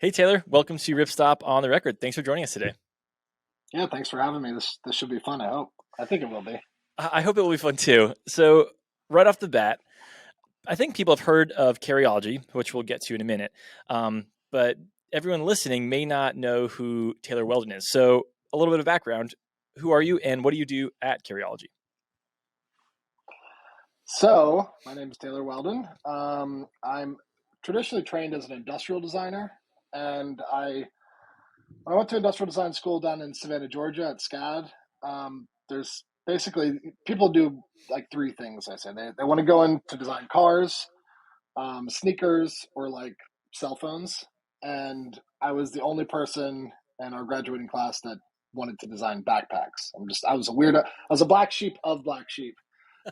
Hey, Taylor. Welcome to Ripstop on the Record. Thanks for joining us today. Yeah, thanks for having me. This should be fun, I hope. I think it will be. I hope it will be fun too. So, right off the bat, I think people have heard of Carryology, which we'll get to in a minute. But everyone listening may not know who Taylor Welden is. So, a little bit of background. Who are you and what do you do at Carryology? So, my name is Taylor Welden. I'm traditionally trained as an industrial designer, and I went to industrial design school down in Savannah, Georgia at SCAD. There's basically people do like three things. I say they want to go in to design cars, sneakers, or like cell phones. And I was the only person in our graduating class that wanted to design backpacks. I was a weirdo. I was a black sheep of black sheep.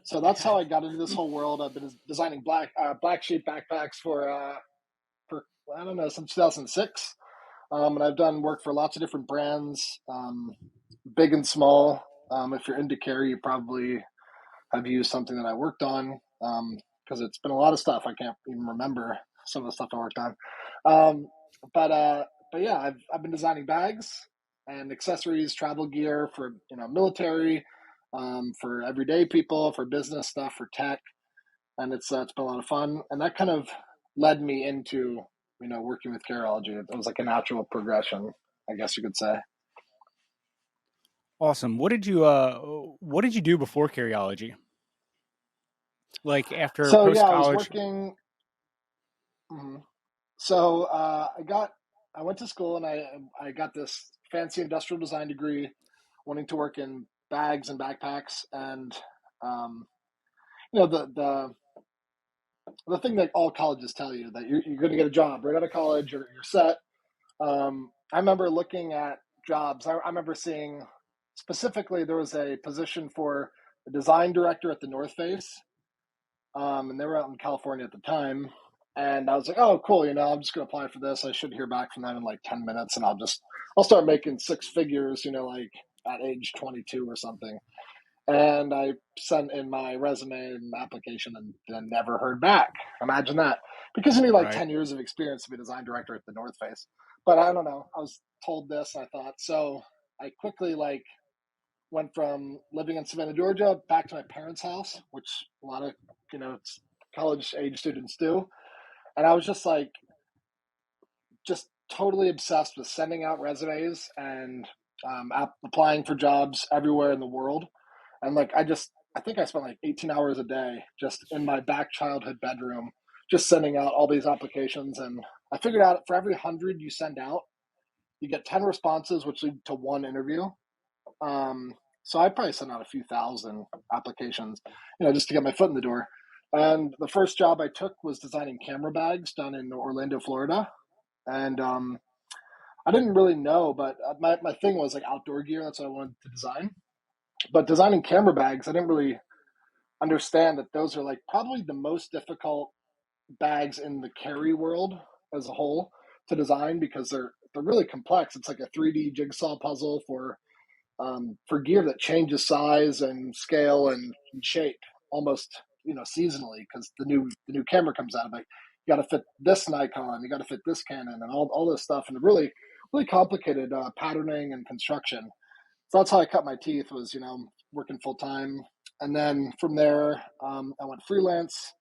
So that's how I got into this whole world. I've been designing black sheep backpacks for I don't know, since 2006. And I've done work for lots of different brands, big and small. If you're into carry, you probably have used something that I worked on, because it's been a lot of stuff. I can't even remember some of the stuff I worked on. Um, but yeah, I've been designing bags and accessories, travel gear for military, for everyday people, for business stuff, for tech, and it's been a lot of fun. And that kind of led me into working with Carryology. It was like a natural progression, I guess you could say. Awesome. What did you do before Carryology? Like after So yeah, post I was college? working. mhm. So I went to school and I got this fancy industrial design degree, wanting to work in bags and backpacks. And um, the thing that all colleges tell you that you're going to get a job right out of college, you're set. I remember looking at jobs. I remember seeing specifically there was a position for a design director at the North Face, and they were out in California at the time. And I was like, oh, cool. I'm just going to apply for this. I should hear back from them in like 10 minutes, and I'll start making six figures, like at age 22 or something. And I sent in my resume and application and then never heard back. Imagine that. Because you need like Right. 10 years of experience to be a design director at the North Face. But I don't know. I was told this, I thought. So I quickly like went from living in Savannah, Georgia, back to my parents' house, which a lot of college age students do. And I was just like, just totally obsessed with sending out resumes and applying for jobs everywhere in the world. And like, I think I spent like 18 hours a day just in my back childhood bedroom, just sending out all these applications. And I figured out for every 100 you send out, you get 10 responses, which lead to one interview. So I probably sent out a few thousand applications, just to get my foot in the door. And the first job I took was designing camera bags down in Orlando, Florida. And I didn't really know, but my thing was like outdoor gear. That's what I wanted to design. But designing camera bags, I didn't really understand that those are like probably the most difficult bags in the carry world as a whole to design, because they're really complex. It's like a 3D jigsaw puzzle for gear that changes size and scale and shape almost seasonally, because the new camera comes out. Like, you got to fit this Nikon, you got to fit this Canon, and all this stuff, and really complicated patterning and construction. So that's how I cut my teeth, was working full time. And then from there, I went freelance,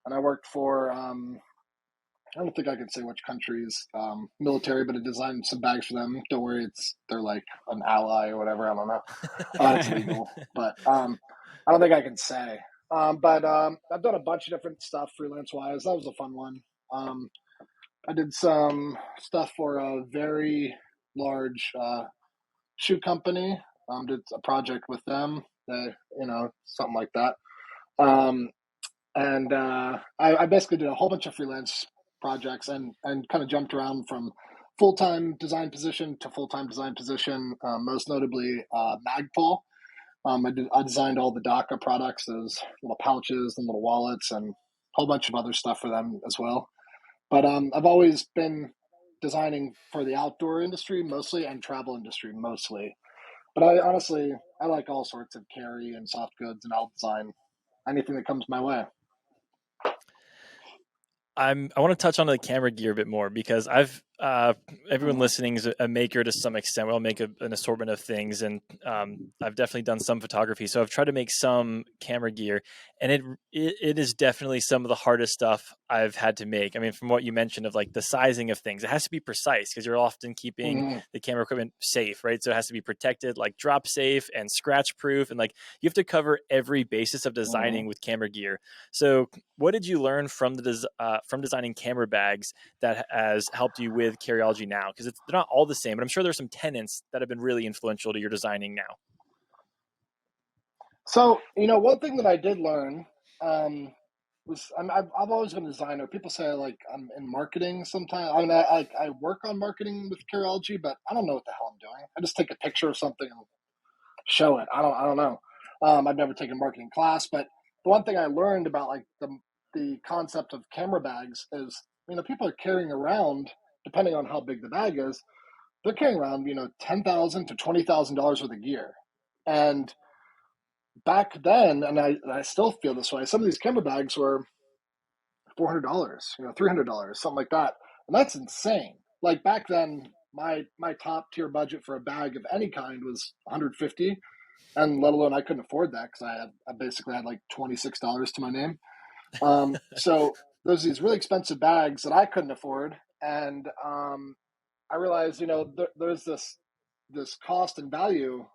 and I worked for I don't think I can say which countries, military, but I designed some bags for them. Don't worry, they're like an ally or whatever. I don't know. It's legal, but I don't think I can say. But I've done a bunch of different stuff freelance wise. That was a fun one. Um, I did some stuff for a very large shoe company. Did a project with them. Something like that. Um, and I basically did a whole bunch of freelance projects, and kind of jumped around from full time design position to full time design position. Most notably, Magpul. I designed all the DACA products, those little pouches and little wallets, and a whole bunch of other stuff for them as well. But I've always been designing for the outdoor industry mostly, and travel industry mostly. But I like all sorts of carry and soft goods, and I'll design anything that comes my way. I want to touch on the camera gear a bit more because Everyone Mhm. listening is a maker to some extent. We'll make an assortment of things, and I've definitely done some photography. So I've tried to make some camera gear, and it is definitely some of the hardest stuff I've had to make. I mean, from what you mentioned of like the sizing of things, it has to be precise because you're often keeping Mhm. the camera equipment safe, right? So it has to be protected, like drop safe and scratch proof, and like you have to cover every basis of designing Mhm. with camera gear. So what did you learn from from designing camera bags that has helped you with Carryology now? Because they're not all the same, but I'm sure there's some tenets that have been really influential to your designing now. So, one thing that I did learn was I've always been a designer. People say like I'm in marketing sometimes. I mean, I work on marketing with Carryology, but I don't know what the hell I'm doing. I just take a picture of something and show it. I don't know. I've never taken a marketing class, but the one thing I learned about like the concept of camera bags is, people are carrying around, depending on how big the bag is, they're carrying around, $10,000 to $20,000 worth of gear. And back then, and I still feel this way, some of these camera bags were $400, $300, something like that. And that's insane. Like back then, my top tier budget for a bag of any kind was 150, and let alone I couldn't afford that because I basically had like $26 to my name. So there's these really expensive bags that I couldn't afford, and I realized, there's this cost and value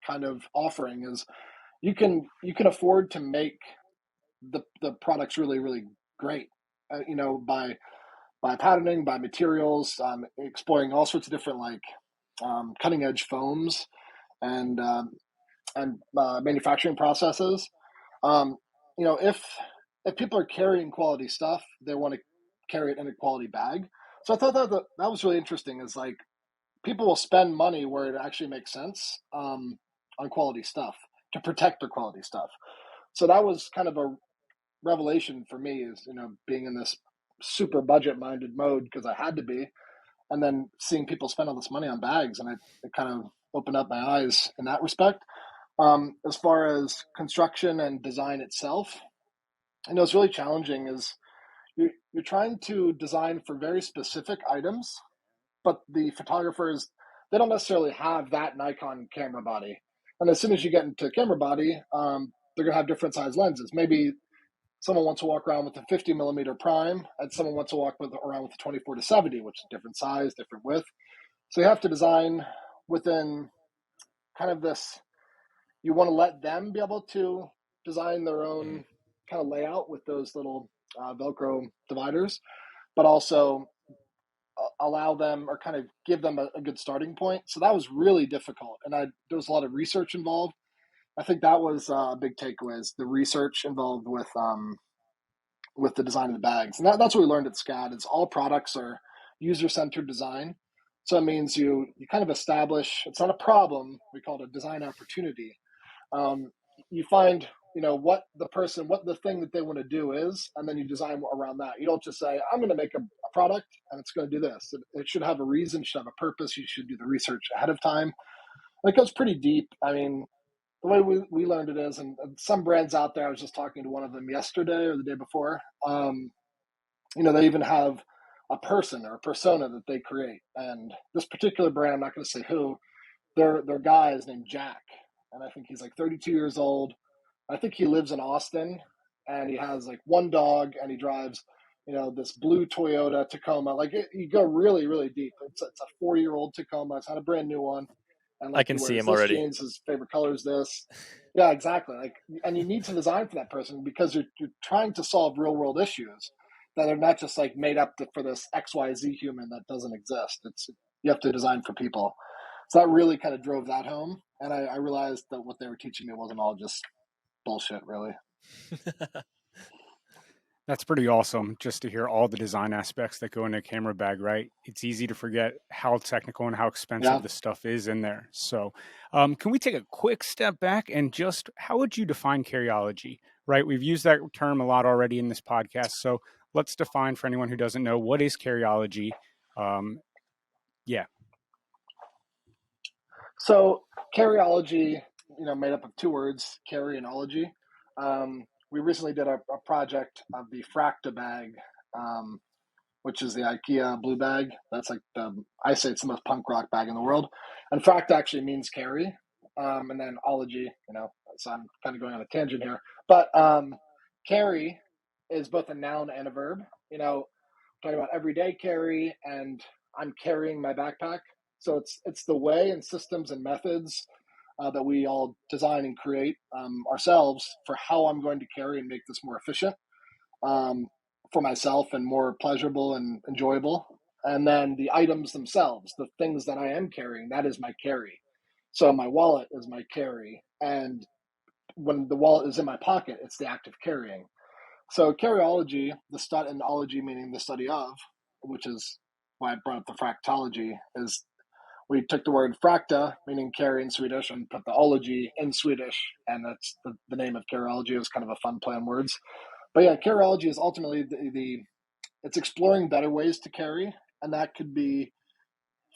kind of offering is you can afford to make the products really really great, by patterning, by materials, exploring all sorts of different like cutting edge foams and manufacturing processes. Um, if people are carrying quality stuff, they want to carry it in a quality bag. So I thought that was really interesting. Is like people will spend money where it actually makes sense, on quality stuff to protect their quality stuff. So that was kind of a revelation for me. Is being in this super budget minded mode because I had to be, and then seeing people spend all this money on bags, and it kind of opened up my eyes in that respect. As far as construction and design itself, it's really challenging. Is you're trying to design for very specific items, but the photographers, they don't necessarily have that Nikon camera body. And as soon as you get into camera body, they're gonna have different size lenses. Maybe someone wants to walk around with a 50 millimeter prime, and someone wants to walk around with a 24 to 70, which is different size, different width. So you have to design within kind of this. You want to let them be able to design their Mhm. own kind of layout with those little Velcro dividers, but also allow them or kind of give them a good starting point. So that was really difficult, and there was a lot of research involved. I think that was a big takeaway: is the research involved with the design of the bags, and that's what we learned at SCAD. Is all products are user centered design. So it means you kind of establish, it's not a problem. We call it a design opportunity. um, you find what the thing that they want to do is, and then you design around that. You don't just say I'm going to make a product and it's going to do this. It should have a reason, should have a purpose. You should do the research ahead of time. And it goes pretty deep. I mean, the way we learned it is, and some brands out there, I was just talking to one of them yesterday or the day before. They even have a person or a persona that they create, and this particular brand, I'm not going to say who, their guy is named Jack, and I think he's like 32 years old. I think he lives in Austin, and he has like one dog, and he drives, this blue Toyota Tacoma. Like you go really, really deep. It's a 4-year-old Tacoma. It's not a brand new one, and I like he can see wears him this already. jeans. His favorite color is this. Yeah, exactly. Like, and you need to design for that person because you're trying to solve real world issues that are not just like made up for this XYZ human that doesn't exist. It's You have to design for people. So that really kind of drove that home, and I realized that what they were teaching me wasn't all just bullshit, really. That's pretty awesome just to hear all the design aspects that go into a camera bag, right? It's easy to forget how technical and how expensive Yeah. the stuff is in there. So, can we take a quick step back and just how would you define Carryology, right? We've used that term a lot already in this podcast. So, let's define for anyone who doesn't know what is Carryology. Um, yeah. So Carryology, made up of two words, carry and ology. We recently did a project of the Fracta bag, um, which is the IKEA blue bag. That's like I say it's the most punk rock bag in the world. And Fracta actually means carry. And then ology, so I'm kind of going on a tangent here. But carry is both a noun and a verb. Talking about everyday carry, and I'm carrying my backpack. So it's the way and systems and methods that we all design and create ourselves for how I'm going to carry and make this more efficient for myself and more pleasurable and enjoyable. And then the items themselves, the things that I am carrying, that is my carry. So my wallet is my carry. And when the wallet is in my pocket, it's the act of carrying. So Carryology, and ology meaning the study of, which is why I brought up the fractology, is we took the word fracta, meaning carry in Swedish, and put the ology in Swedish, and that's the name of Carryology. It was kind of a fun play on words. But yeah, Carryology is ultimately it's exploring better ways to carry, and that could be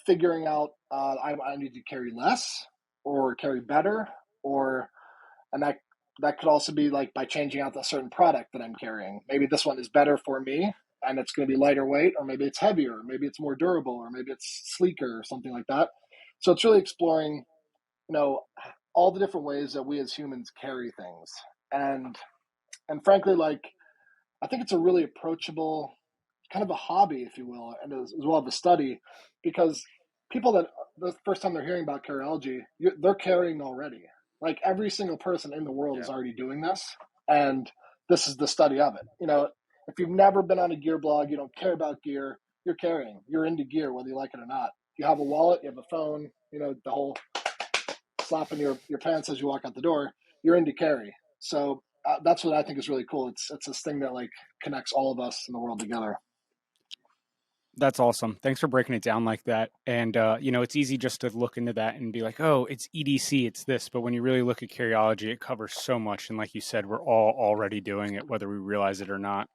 figuring out I need to carry less or carry better, and that could also be like by changing out a certain product that I'm carrying. Maybe this one is better for me and it's going to be lighter weight, or maybe it's heavier, or maybe it's more durable, or maybe it's sleeker or something like that. So it's really exploring, all the different ways that we as humans carry things. And frankly, like, I think it's a really approachable kind of a hobby, if you will, and as well as a study, because people that the first time they're hearing about Carryology, they're carrying already. Like every single person in the world is already doing this, and this is the study of it. If you've never been on a gear blog, you don't care about gear, you're carrying. You're into gear, whether you like it or not. You have a wallet, you have a phone, the whole slapping your pants as you walk out the door. You're into carry. So that's what I think is really cool. It's this thing that like connects all of us in the world together. That's awesome. Thanks for breaking it down like that. And, it's easy just to look into that and be like, oh, it's EDC, it's this. But when you really look at Carryology, it covers so much. And like you said, we're all already doing it, whether we realize it or not.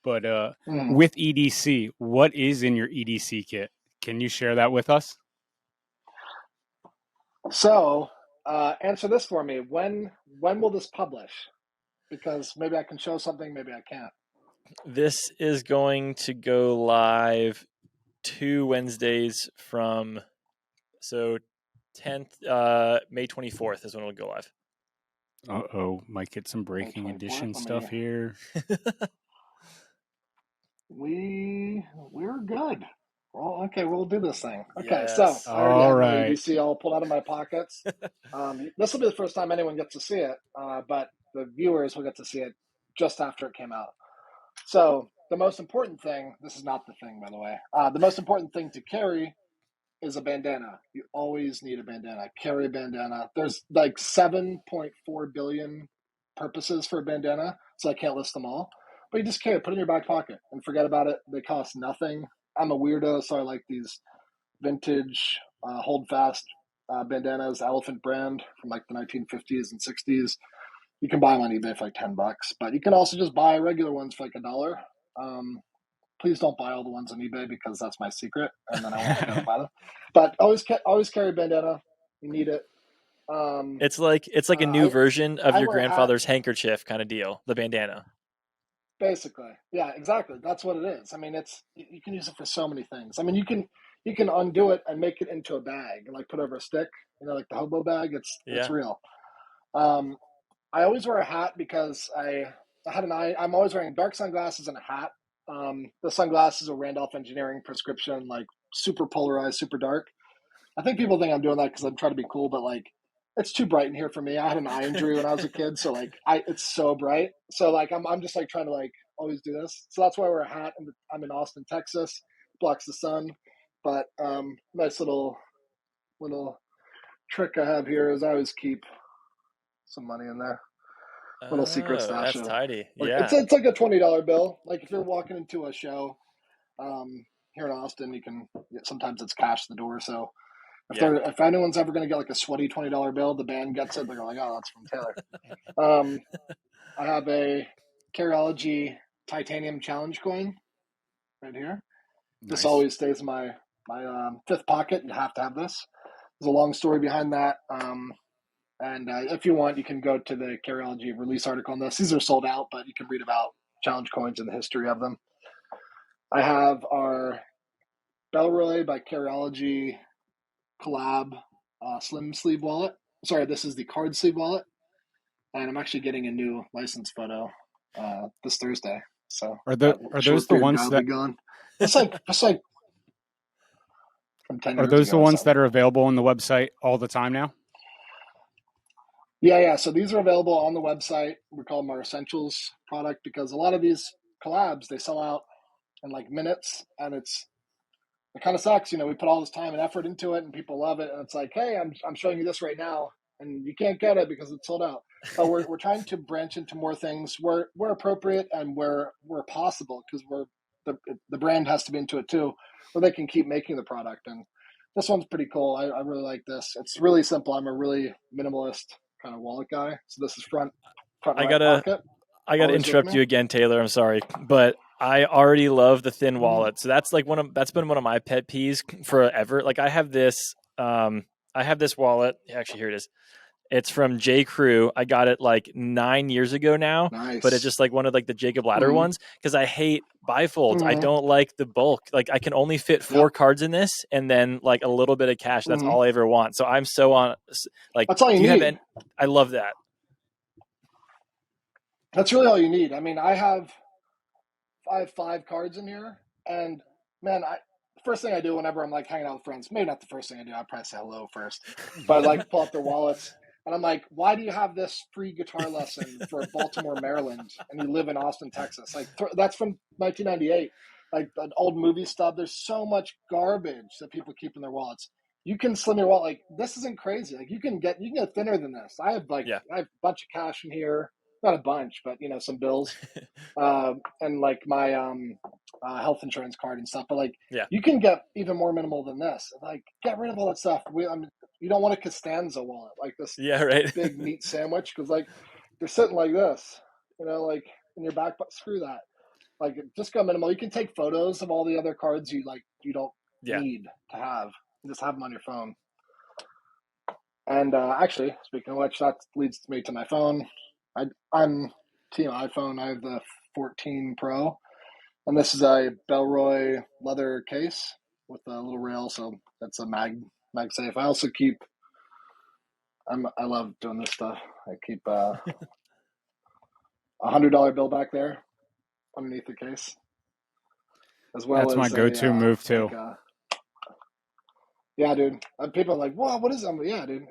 But with EDC, what is in your EDC kit? Can you share that with us? So answer this for me. When will this publish? Because maybe I can show something, maybe I can't. This is going to go live 2 Wednesdays from 10th May 24th is when it'll go live. Uh-oh, might get some breaking edition stuff here. We're good. Well, okay, we'll do this thing. Okay, yes. So I already All have right. my EDC all pulled out of my pockets. This will be the first time anyone gets to see it, but the viewers will get to see it just after it came out. So the most important thing, this is not the thing, by the way, the most important thing to carry is a bandana. You always need a bandana. Carry a bandana. There's like 7.4 billion purposes for a bandana, so I can't list them all. But you just carry it, put it in your back pocket, and forget about it. They cost nothing. I'm a weirdo, so I like these vintage, hold fast bandanas, Elephant brand from like the 1950s and 60s. You can buy them on eBay for like $10, but you can also just buy regular ones for like $1. Please don't buy all the ones on eBay because that's my secret, and then I won't know to buy them. But always carry a bandana. You need it. It's like a new version of your grandfather's handkerchief kind of deal, the bandana. Basically, yeah, exactly. That's what it is. I mean, you can use it for so many things. I mean, you can undo it and make it into a bag and like put over a stick. Like the hobo bag. It's real. I always wear a hat because I'm always wearing dark sunglasses and a hat. The sunglasses are Randolph Engineering prescription, like super polarized, super dark. I think people think I'm doing that because I'm trying to be cool, but like it's too bright in here for me. I had an eye injury when I was a kid, so like it's so bright. So like I'm just like trying to like always do this. So that's why I wear a hat. And I'm in Austin, Texas, blocks the sun. But nice little trick I have here is I always keep some money in there. Little secret stash. That's tidy. Like, yeah, it's like a $20 bill. Like if you're walking into a show here in Austin, sometimes it's cash at the door. So if anyone's ever going to get like a sweaty $20 bill, the band gets it. They're like, oh, that's from Taylor. I have a Carryology titanium challenge coin right here. Nice. This always stays in my fifth pocket. You have to have this. There's a long story behind that. And if you want, you can go to the Carryology release article on this. These are sold out, but you can read about challenge coins and the history of them. I have our Bellroy by Carryology collab slim sleeve wallet. Sorry, this is the card sleeve wallet, and I'm actually getting a new license photo this Thursday. So Are that those short the beard guy ones will that be gone. That's like from 10 are years those ago the or ones something. that are available on the website all the time now? Yeah. So these are available on the website. We call them our essentials product because a lot of these collabs they sell out in like minutes, and it kind of sucks. We put all this time and effort into it, and people love it, and it's like, hey, I'm showing you this right now, and you can't get it because it's sold out. But we're trying to branch into more things where appropriate and where possible, because the brand has to be into it too, where they can keep making the product. And this one's pretty cool. I really like this. It's really simple. I'm a really minimalist kind of wallet guy, so this is front I right gotta pocket, I gotta always with interrupt me. you again, Taylor. I'm sorry, but I already love the thin Mhm. wallet. So that's like that's been one of my pet peeves forever. Like I have this wallet. Actually, here it is. It's from J. Crew. I got it like 9 years ago now, but it's Nice. just like one of like the Jacob Ladder Mhm. ones because I hate bifolds. I Mhm. don't like the bulk. Like I can only fit 4 Yep. cards in this, and then like a little bit of cash. That's Mhm. all I ever want. So I'm so on. Like, That's all you do you have need. any? I love that. That's really all you need. I mean, I have 5 cards in here, and man, first thing I do whenever I'm like hanging out with friends, maybe not the first thing I do, I'd probably say hello first, but I like pull up their wallets, and I'm like, why do you have this free guitar lesson for Baltimore, Maryland, and you live in Austin, Texas? Like that's from 1998, like an old movie stub. There's so much garbage that people keep in their wallets. You can slim your wallet. Like this isn't crazy. Like you can get thinner than this. I have Yeah. a bunch of cash in here, not a bunch, but some bills and like my health insurance card and stuff. But like, Yeah. you can get even more minimal than this. Like, get rid of all that stuff. You don't want a Costanza wallet like this Yeah. Right. big meat sandwich because like you're sitting like this, like in your back. But screw that. Like, just go minimal. You can take photos of all the other cards you don't Yeah. need to have. You just have them on your phone. And actually, speaking of which, that leads me to my phone. I'm team iPhone. I have the 14 Pro. And this is a Bellroy leather case with a little rail, so that's a mag safe. I also keep. I love doing this stuff. I keep $100 bill back there underneath the case, as well That's my as go-to move too. yeah, dude. People are like, "Wow, what is that?" Yeah, dude.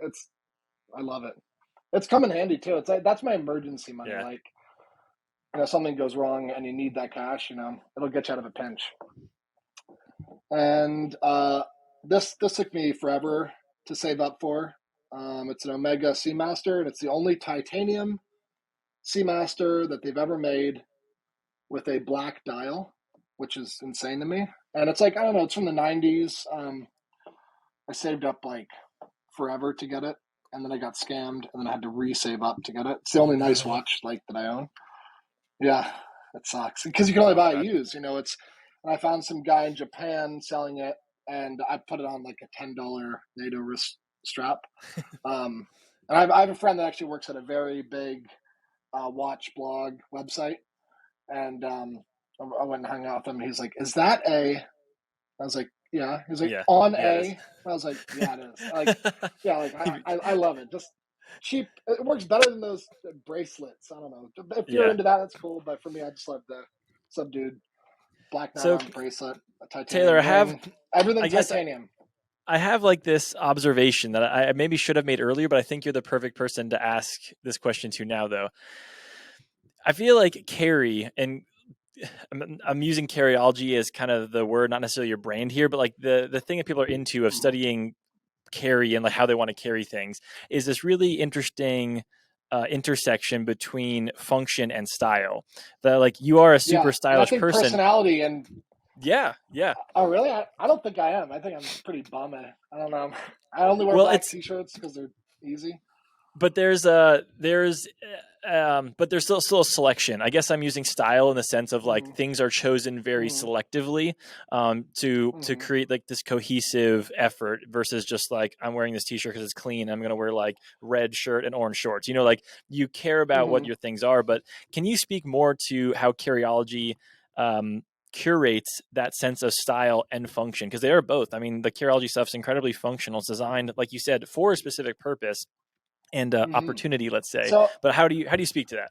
I love it. It's come in handy too. It's like that's my emergency money. Yeah. Like, something goes wrong and you need that cash. It'll get you out of a pinch. And this took me forever to save up for. It's an Omega Seamaster, and it's the only titanium Seamaster that they've ever made with a black dial, which is insane to me. And it's like, I don't know, it's from the 90s. I saved up like forever to get it, and then I got scammed, and then I had to re-save up to get it. It's the Oh only nice no. watch like that I own. Yeah, it sucks because you can only Oh buy it god. used. And I found some guy in Japan selling it, and I put it on like a $10 NATO wrist strap. And I have a friend that actually works at a very big watch blog website, and I went and hung out with him. He's like, "Is that a?" I was like, "Yeah." He's like, Yeah. "On Yeah. It is. a?" I was like, "Yeah, it is." Like, yeah, like I love it. Just cheap. It works better than those bracelets. I don't know. If you're Yeah. into that, that's cool. But for me, I just love the subdued black So nylon bracelet, a Taylor, titanium ring, I everything guess titanium. I have like this observation that I maybe should have made earlier, but I think you're the perfect person to ask this question to now, though. I feel like carry, and I'm using Carryology as kind of the word, not necessarily your brand here, but like the thing that people are into of studying carry and like how they want to carry things is this really interesting intersection between function and style. That like you are a super Yeah, and I stylish think person. personality and Yeah, yeah. oh really? I don't think I am. I think I'm pretty bum. I don't know. I only wear Well, black it's t-shirts because they're easy. but but there's still a selection. I guess I'm using style in the sense of like Mm-hmm. things are chosen very Mm-hmm. selectively to Mm-hmm. create like this cohesive effort versus just like I'm wearing this t-shirt because it's clean. I'm gonna wear like red shirt and orange shorts. Like you care about what Mm-hmm. your things are. But can you speak more to how Carryology curates that sense of style and function, because they are both. I mean, the Carryology stuff's incredibly functional. It's designed, like you said, for a specific purpose and opportunity, let's say. So, But how do you speak to that?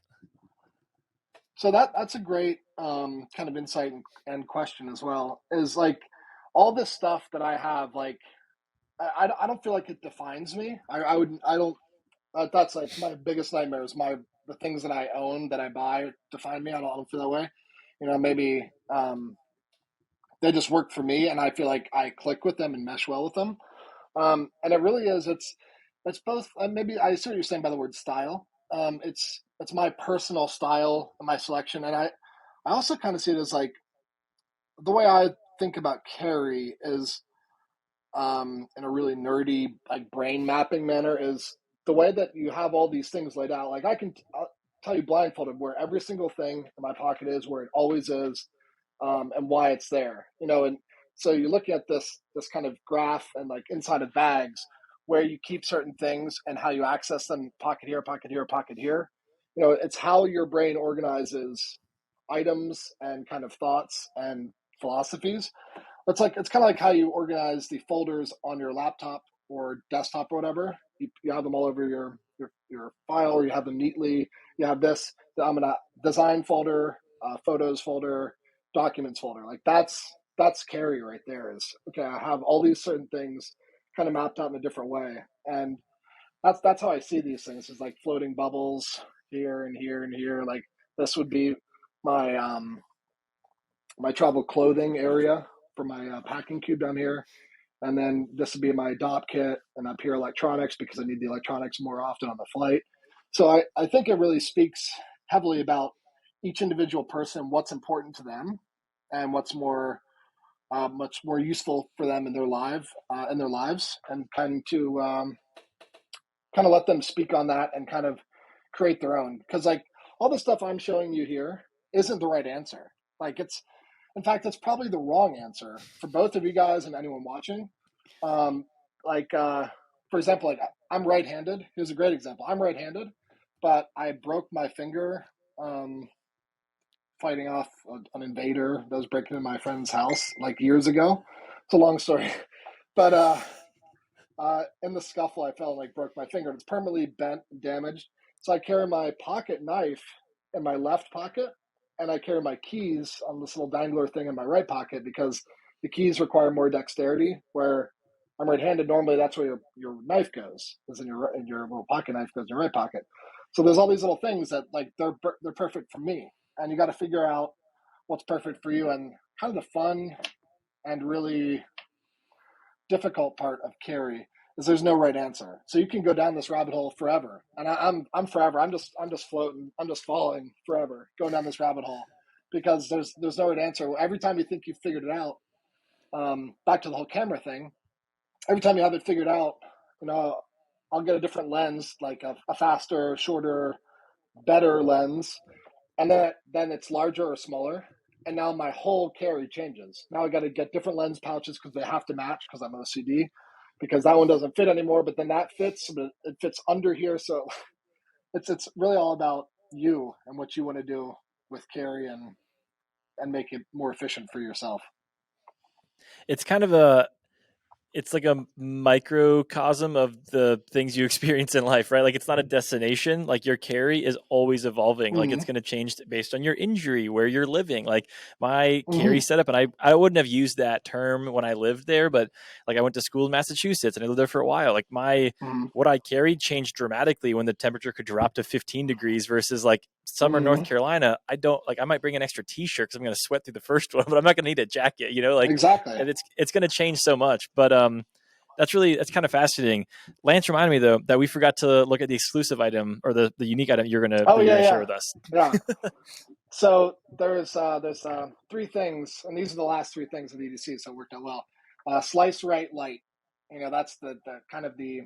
so that's a great kind of insight and question as well. Is like all this stuff that I have, like I don't feel like it defines me. I don't. That's like my biggest nightmare is the things that I own that I buy define me. I don't feel that way. Maybe they just work for me, and I feel like I click with them and mesh well with them. And it really is. It's both. Maybe I see what you're saying by the word style. It's my personal style and my selection, and I also kind of see it as like the way I think about carry is in a really nerdy like brain mapping manner is the way that you have all these things laid out. Like I'll tell you blindfolded where every single thing in my pocket is, where it always is, and why it's there. And so you're looking at this kind of graph and like inside of bags where you keep certain things and how you access them, pocket here, pocket here, pocket here. It's how your brain organizes items and kind of thoughts and philosophies. It's kind of like how you organize the folders on your laptop or desktop or whatever. You have them all over your file, or you have them neatly. You have this. I'm gonna design folder, photos folder, documents folder. Like that's carry right there. Is okay. I have all these certain things kind of mapped out in a different way, and that's how I see these things. Is like floating bubbles here and here and here. Like this would be my my travel clothing area for my packing cube down here. And then this would be my DOP kit, and up here electronics because I need the electronics more often on the flight. So I think it really speaks heavily about each individual person, what's important to them, and what's much more useful for them in their lives, and kind of let them speak on that and kind of create their own. Because like all the stuff I'm showing you here isn't the right answer. Like in fact, it's probably the wrong answer for both of you guys and anyone watching. Um, for example, like I'm right-handed. Here's a great example. I'm right-handed, but I broke my finger fighting off an invader that was breaking into my friend's house like years ago. It's a long story, but in the scuffle, I fell and like broke my finger. It's permanently bent, and damaged. So I carry my pocket knife in my left pocket, and I carry my keys on this little dangler thing in my right pocket because the keys require more dexterity. Where I'm right-handed, normally that's where your knife goes, is in your little pocket knife goes in your right pocket. So there's all these little things that like they're perfect for me, and you got to figure out what's perfect for you. And kind of the fun and really difficult part of carry is there's no right answer. So you can go down this rabbit hole forever, and I'm forever. I'm just floating. I'm just falling forever, going down this rabbit hole because there's no right answer. Every time you think you've figured it out, back to the whole camera thing. Every time you have it figured out, I'll get a different lens, like a faster, shorter, better lens, and then it's larger or smaller. And now my whole carry changes. Now I got to get different lens pouches because they have to match because I'm OCD, because that one doesn't fit anymore. But then that fits, but it fits under here. So it's really all about you and what you want to do with carry and make it more efficient for yourself. It's kind of it's like a microcosm of the things you experience in life, right? Like it's not a destination. Like your carry is always evolving. Mm-hmm. Like it's going to change based on your injury, where you're living. Like my Mm-hmm. carry setup, and I wouldn't have used that term when I lived there, but like I went to school in Massachusetts and I lived there for a while. Like Mm-hmm. what I carried changed dramatically when the temperature could drop to 15 degrees versus like summer Mm-hmm. North Carolina. I might bring an extra t-shirt because I'm going to sweat through the first one, but I'm not going to need a jacket, like Exactly. and it's going to change so much. But that's kind of fascinating. Lance reminded me though that we forgot to look at the exclusive item or the unique item you're gonna share with us. Yeah. So there's three things, and these are the last three things of EDC, so it worked out well. Slice, right, light. That's the kind of the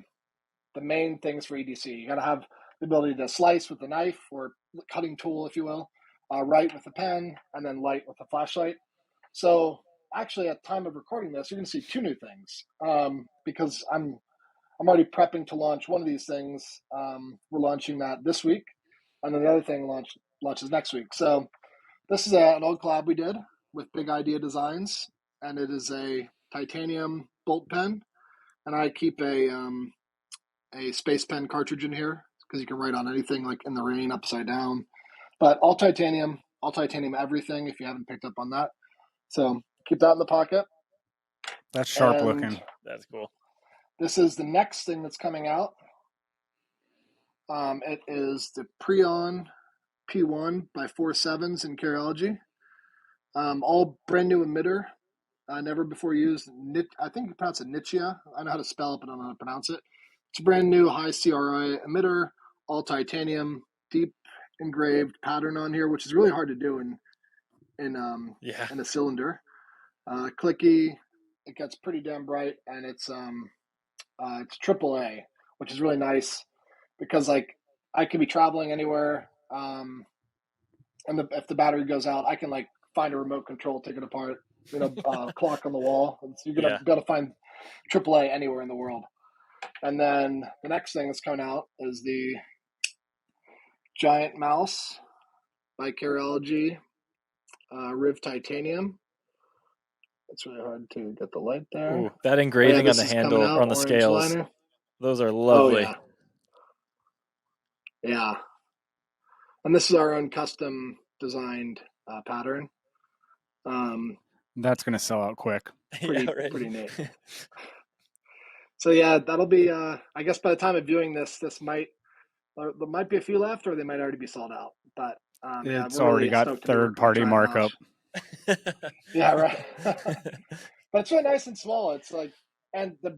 main things for EDC. You got to have the ability to slice with the knife or cutting tool, if you will, write with a pen, and then light with a flashlight. So actually, at the time of recording this, you're going to see two new things because I'm already prepping to launch one of these things. We're launching that this week, and then the other thing launches next week. So this is an old collab we did. with big idea designs, and it is a titanium bolt pen, and I keep a space pen cartridge in here because you can write on anything like in the rain upside down. But all titanium everything. If you haven't picked up on that, so keep that in the pocket. That's sharp And looking. That's cool. this is the next thing that's coming out. It is the Preon P1 by 4.7s in Carryology. All brand new emitter, never before used. I think you pronounce it Nichia. I know how to spell it, but I don't know how to pronounce it. It's a brand new high CRI emitter, all titanium, deep engraved pattern on here, which is really hard to do in a cylinder. Clicky, it gets pretty damn bright, and it's AAA, which is really nice because like I could be traveling anywhere, and if the battery goes out, I can like find a remote control, take it apart, clock on the wall. So you're gonna be able to find AAA anywhere in the world. And then the next thing that's coming out is the Giant Mouse by Carryology, Riv Titanium. It's really hard to get the light there. Ooh, that engraving on the handle or on the scales, liner. Those are lovely. Oh, yeah. And this is our own custom designed pattern. That's going to sell out quick. Pretty neat. So yeah, that'll be, I guess by the time of viewing this there might be a few left, or they might already be sold out. But it's already got third-party markup. Yeah, right. But it's really nice and small. It's like, and the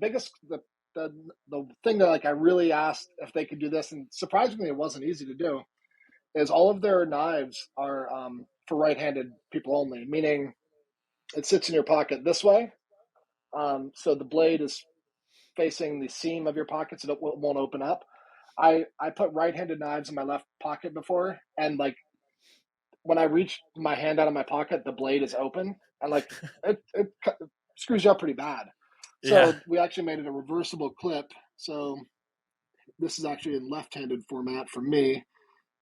thing that like I really asked if they could do this, and surprisingly it wasn't easy to do, is all of their knives are for right-handed people only, meaning it sits in your pocket this way. So the blade is facing the seam of your pocket, so it won't open up. I put right-handed knives in my left pocket before, and like when I reach my hand out of my pocket, the blade is open, and like it screws you up pretty bad. So we actually made it a reversible clip. So this is actually in left-handed format for me,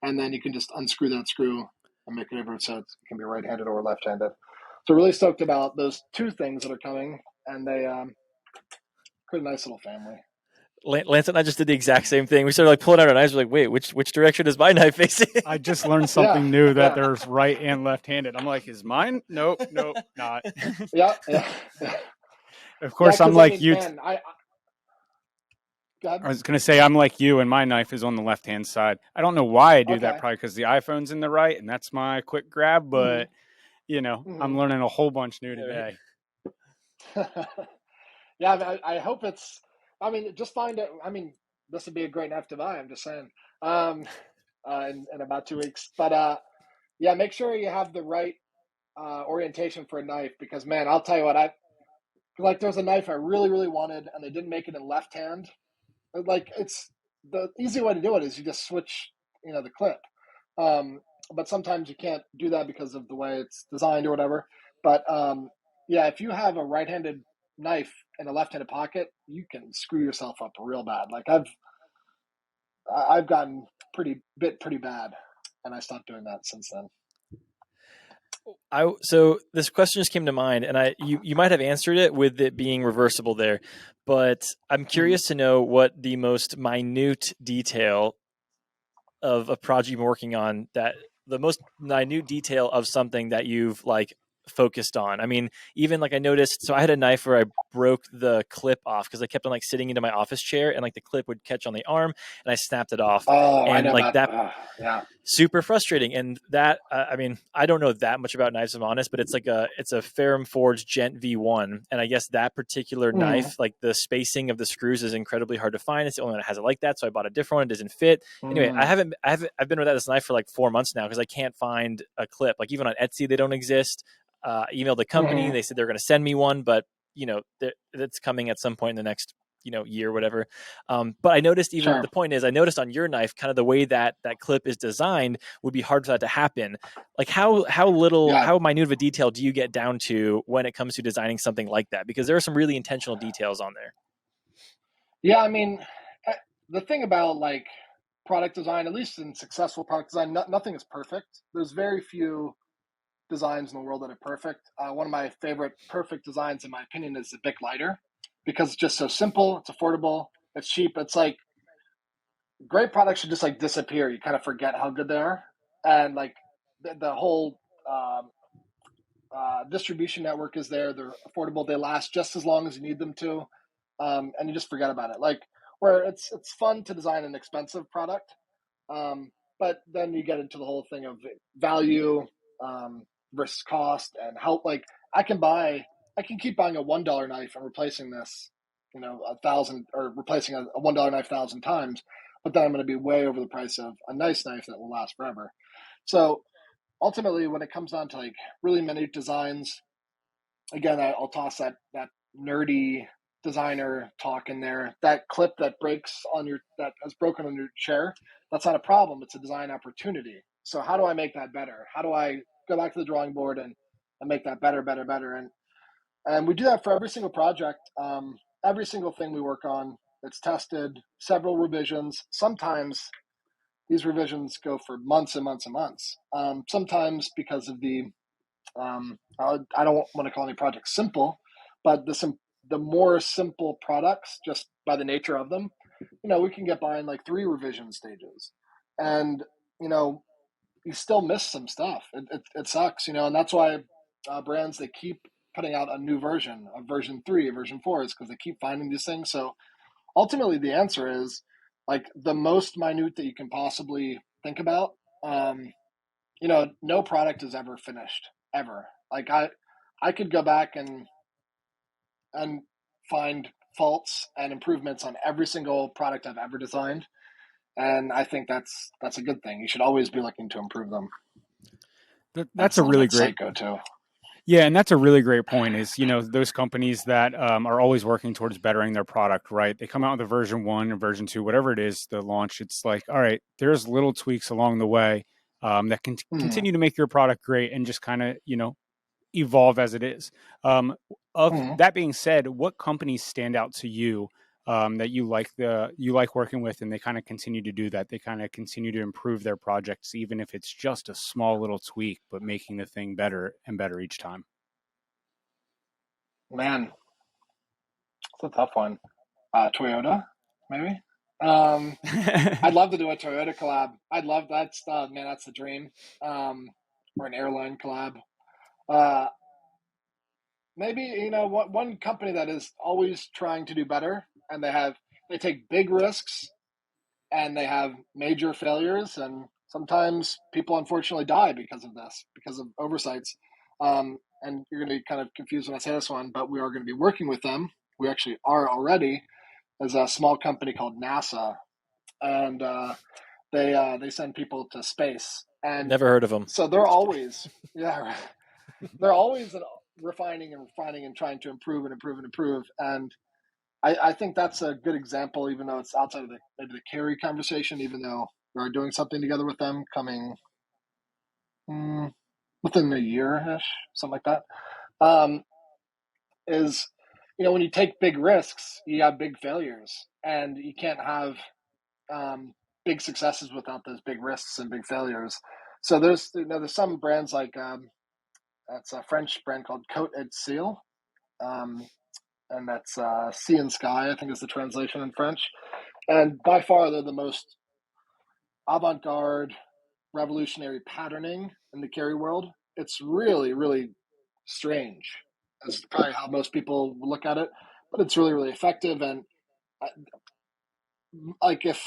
and then you can just unscrew that screw and make it over so it can be right-handed or left-handed. So really stoked about those two things that are coming, and they create a nice little family. Lance and I just did the exact same thing. We started like pulling out our knives. We're like, wait, which direction is my knife facing? I just learned something new that there's right and left-handed. I'm like, is mine? Nope, not. Yeah. Of course, I'm like you. Man, I was going to say I'm like you, and my knife is on the left-hand side. I don't know why I do that. Probably because the iPhone's in the right, and that's my quick grab. But I'm learning a whole bunch new today. Yeah, I hope it's. I mean, just find it. I mean, this would be a great knife to buy. I'm just saying, in about 2 weeks. But yeah, make sure you have the right orientation for a knife, because man, I'll tell you what, there's a knife I really, really wanted, and they didn't make it in left hand. Like, it's the easy way to do it is you just switch, the clip. But sometimes you can't do that because of the way it's designed or whatever. But yeah, if you have a right-handed knife in a left-handed pocket, you can screw yourself up real bad. Like I've gotten pretty bad, and I stopped doing that since then. So this question just came to mind, and you might have answered it with it being reversible there, but I'm curious to know what the most minute detail of a project you've been working on, that the most minute detail of something that you've like focused on. I mean, even like I noticed, so I had a knife where I broke the clip off because I kept on like sitting into my office chair, and like the clip would catch on the arm, and I snapped it off. Oh, and I know like that. Yeah. Super frustrating. And that, I mean, I don't know that much about knives, if I'm honest, but it's a Ferrum Forge Gent V1. And I guess that particular knife, like the spacing of the screws is incredibly hard to find. It's the only one that has it like that. So I bought a different one. It doesn't fit. Anyway, I've been without this knife for like 4 months now because I can't find a clip. Like even on Etsy, they don't exist. Emailed the company. They said they're going to send me one, but that's coming at some point in the next year, whatever. But I noticed the point is I noticed on your knife, kind of the way that clip is designed would be hard for that to happen. Like how minute of a detail do you get down to when it comes to designing something like that? Because there are some really intentional details on there. Yeah. I mean, the thing about like product design, at least in successful product design, nothing is perfect. There's very few designs in the world that are perfect. One of my favorite perfect designs, in my opinion, is the Bic lighter, because it's just so simple, it's affordable, it's cheap. It's like great products should just like disappear. You kind of forget how good they are, and like the whole distribution network is there. They're affordable. They last just as long as you need them to, and you just forget about it. Like where it's fun to design an expensive product, but then you get into the whole thing of value versus cost and how. Like I can keep buying a $1 knife and replacing this, 1,000, or replacing a $1 knife 1,000 times, but then I'm going to be way over the price of a nice knife that will last forever. So ultimately, when it comes down to like really minute designs, again, I'll toss that nerdy designer talk in there. That clip that has broken on your chair, that's not a problem. It's a design opportunity. So how do I make that better? How do I go back to the drawing board and make that better, better, better? And we do that for every single project. Every single thing we work on, it's tested, several revisions. Sometimes these revisions go for months and months and months. Sometimes because of I don't want to call any project simple, but the more simple products, just by the nature of them, we can get by in like 3 revision stages, and you still miss some stuff. It sucks, and that's why brands, they keep putting out a new version, a version 3, a version 4, is because they keep finding these things. So ultimately, the answer is like the most minute that you can possibly think about. No product is ever finished, ever. Like I could go back and find faults and improvements on every single product I've ever designed, and I think that's a good thing. You should always be looking to improve them. That's a really great psycho too. Yeah, and that's a really great point. Is those companies that are always working towards bettering their product, right? They come out with a version 1 or version 2, whatever it is, the launch. It's like, all right, there's little tweaks along the way that can continue to make your product great, and just kind of evolve as it is. That being said, what companies stand out to you that you like working with, and they kind of continue to do that? They kind of continue to improve their projects, even if it's just a small little tweak, but making the thing better and better each time. Man, it's a tough one. Toyota, maybe. I'd love to do a Toyota collab. I'd love that's man, that's the dream. Or an airline collab. Maybe one company that is always trying to do better, and they take big risks, and they have major failures, and sometimes people unfortunately die because of this, because of oversights. And you're going to be kind of confused when I say this one, but we are going to be working with them. We actually are already, as a small company called NASA, and they send people to space. And never heard of them. So they're always they're always refining and trying to improve and improve and improve. And I think that's a good example, even though it's outside of maybe the carry conversation, even though we're doing something together with them coming within a year-ish, something like that. Is when you take big risks, you have big failures, and you can't have big successes without those big risks and big failures. So there's some brands like that's a French brand called Coat et Seal, and that's Sea and Sky, I think is the translation in French. And by far, they're the most avant-garde, revolutionary patterning in the carry world. It's really, really strange. That's probably how most people look at it, but it's really, really effective. And like if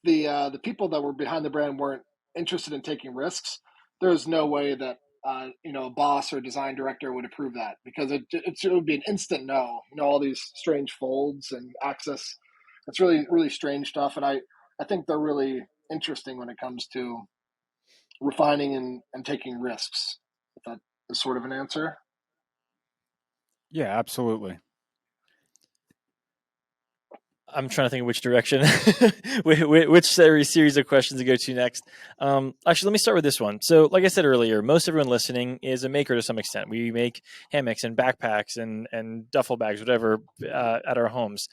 the people that were behind the brand weren't interested in taking risks, there's no way that a boss or design director would approve that, because it would be an instant no. All these strange folds and access. It's really, really strange stuff, and I think they're really interesting when it comes to refining and taking risks. If that is sort of an answer. Yeah, absolutely. I'm trying to think of which direction, which series of questions to go to next. Actually, let me start with this one. So, like I said earlier, most everyone listening is a maker to some extent. We make hammocks and backpacks and duffel bags, whatever, at our homes.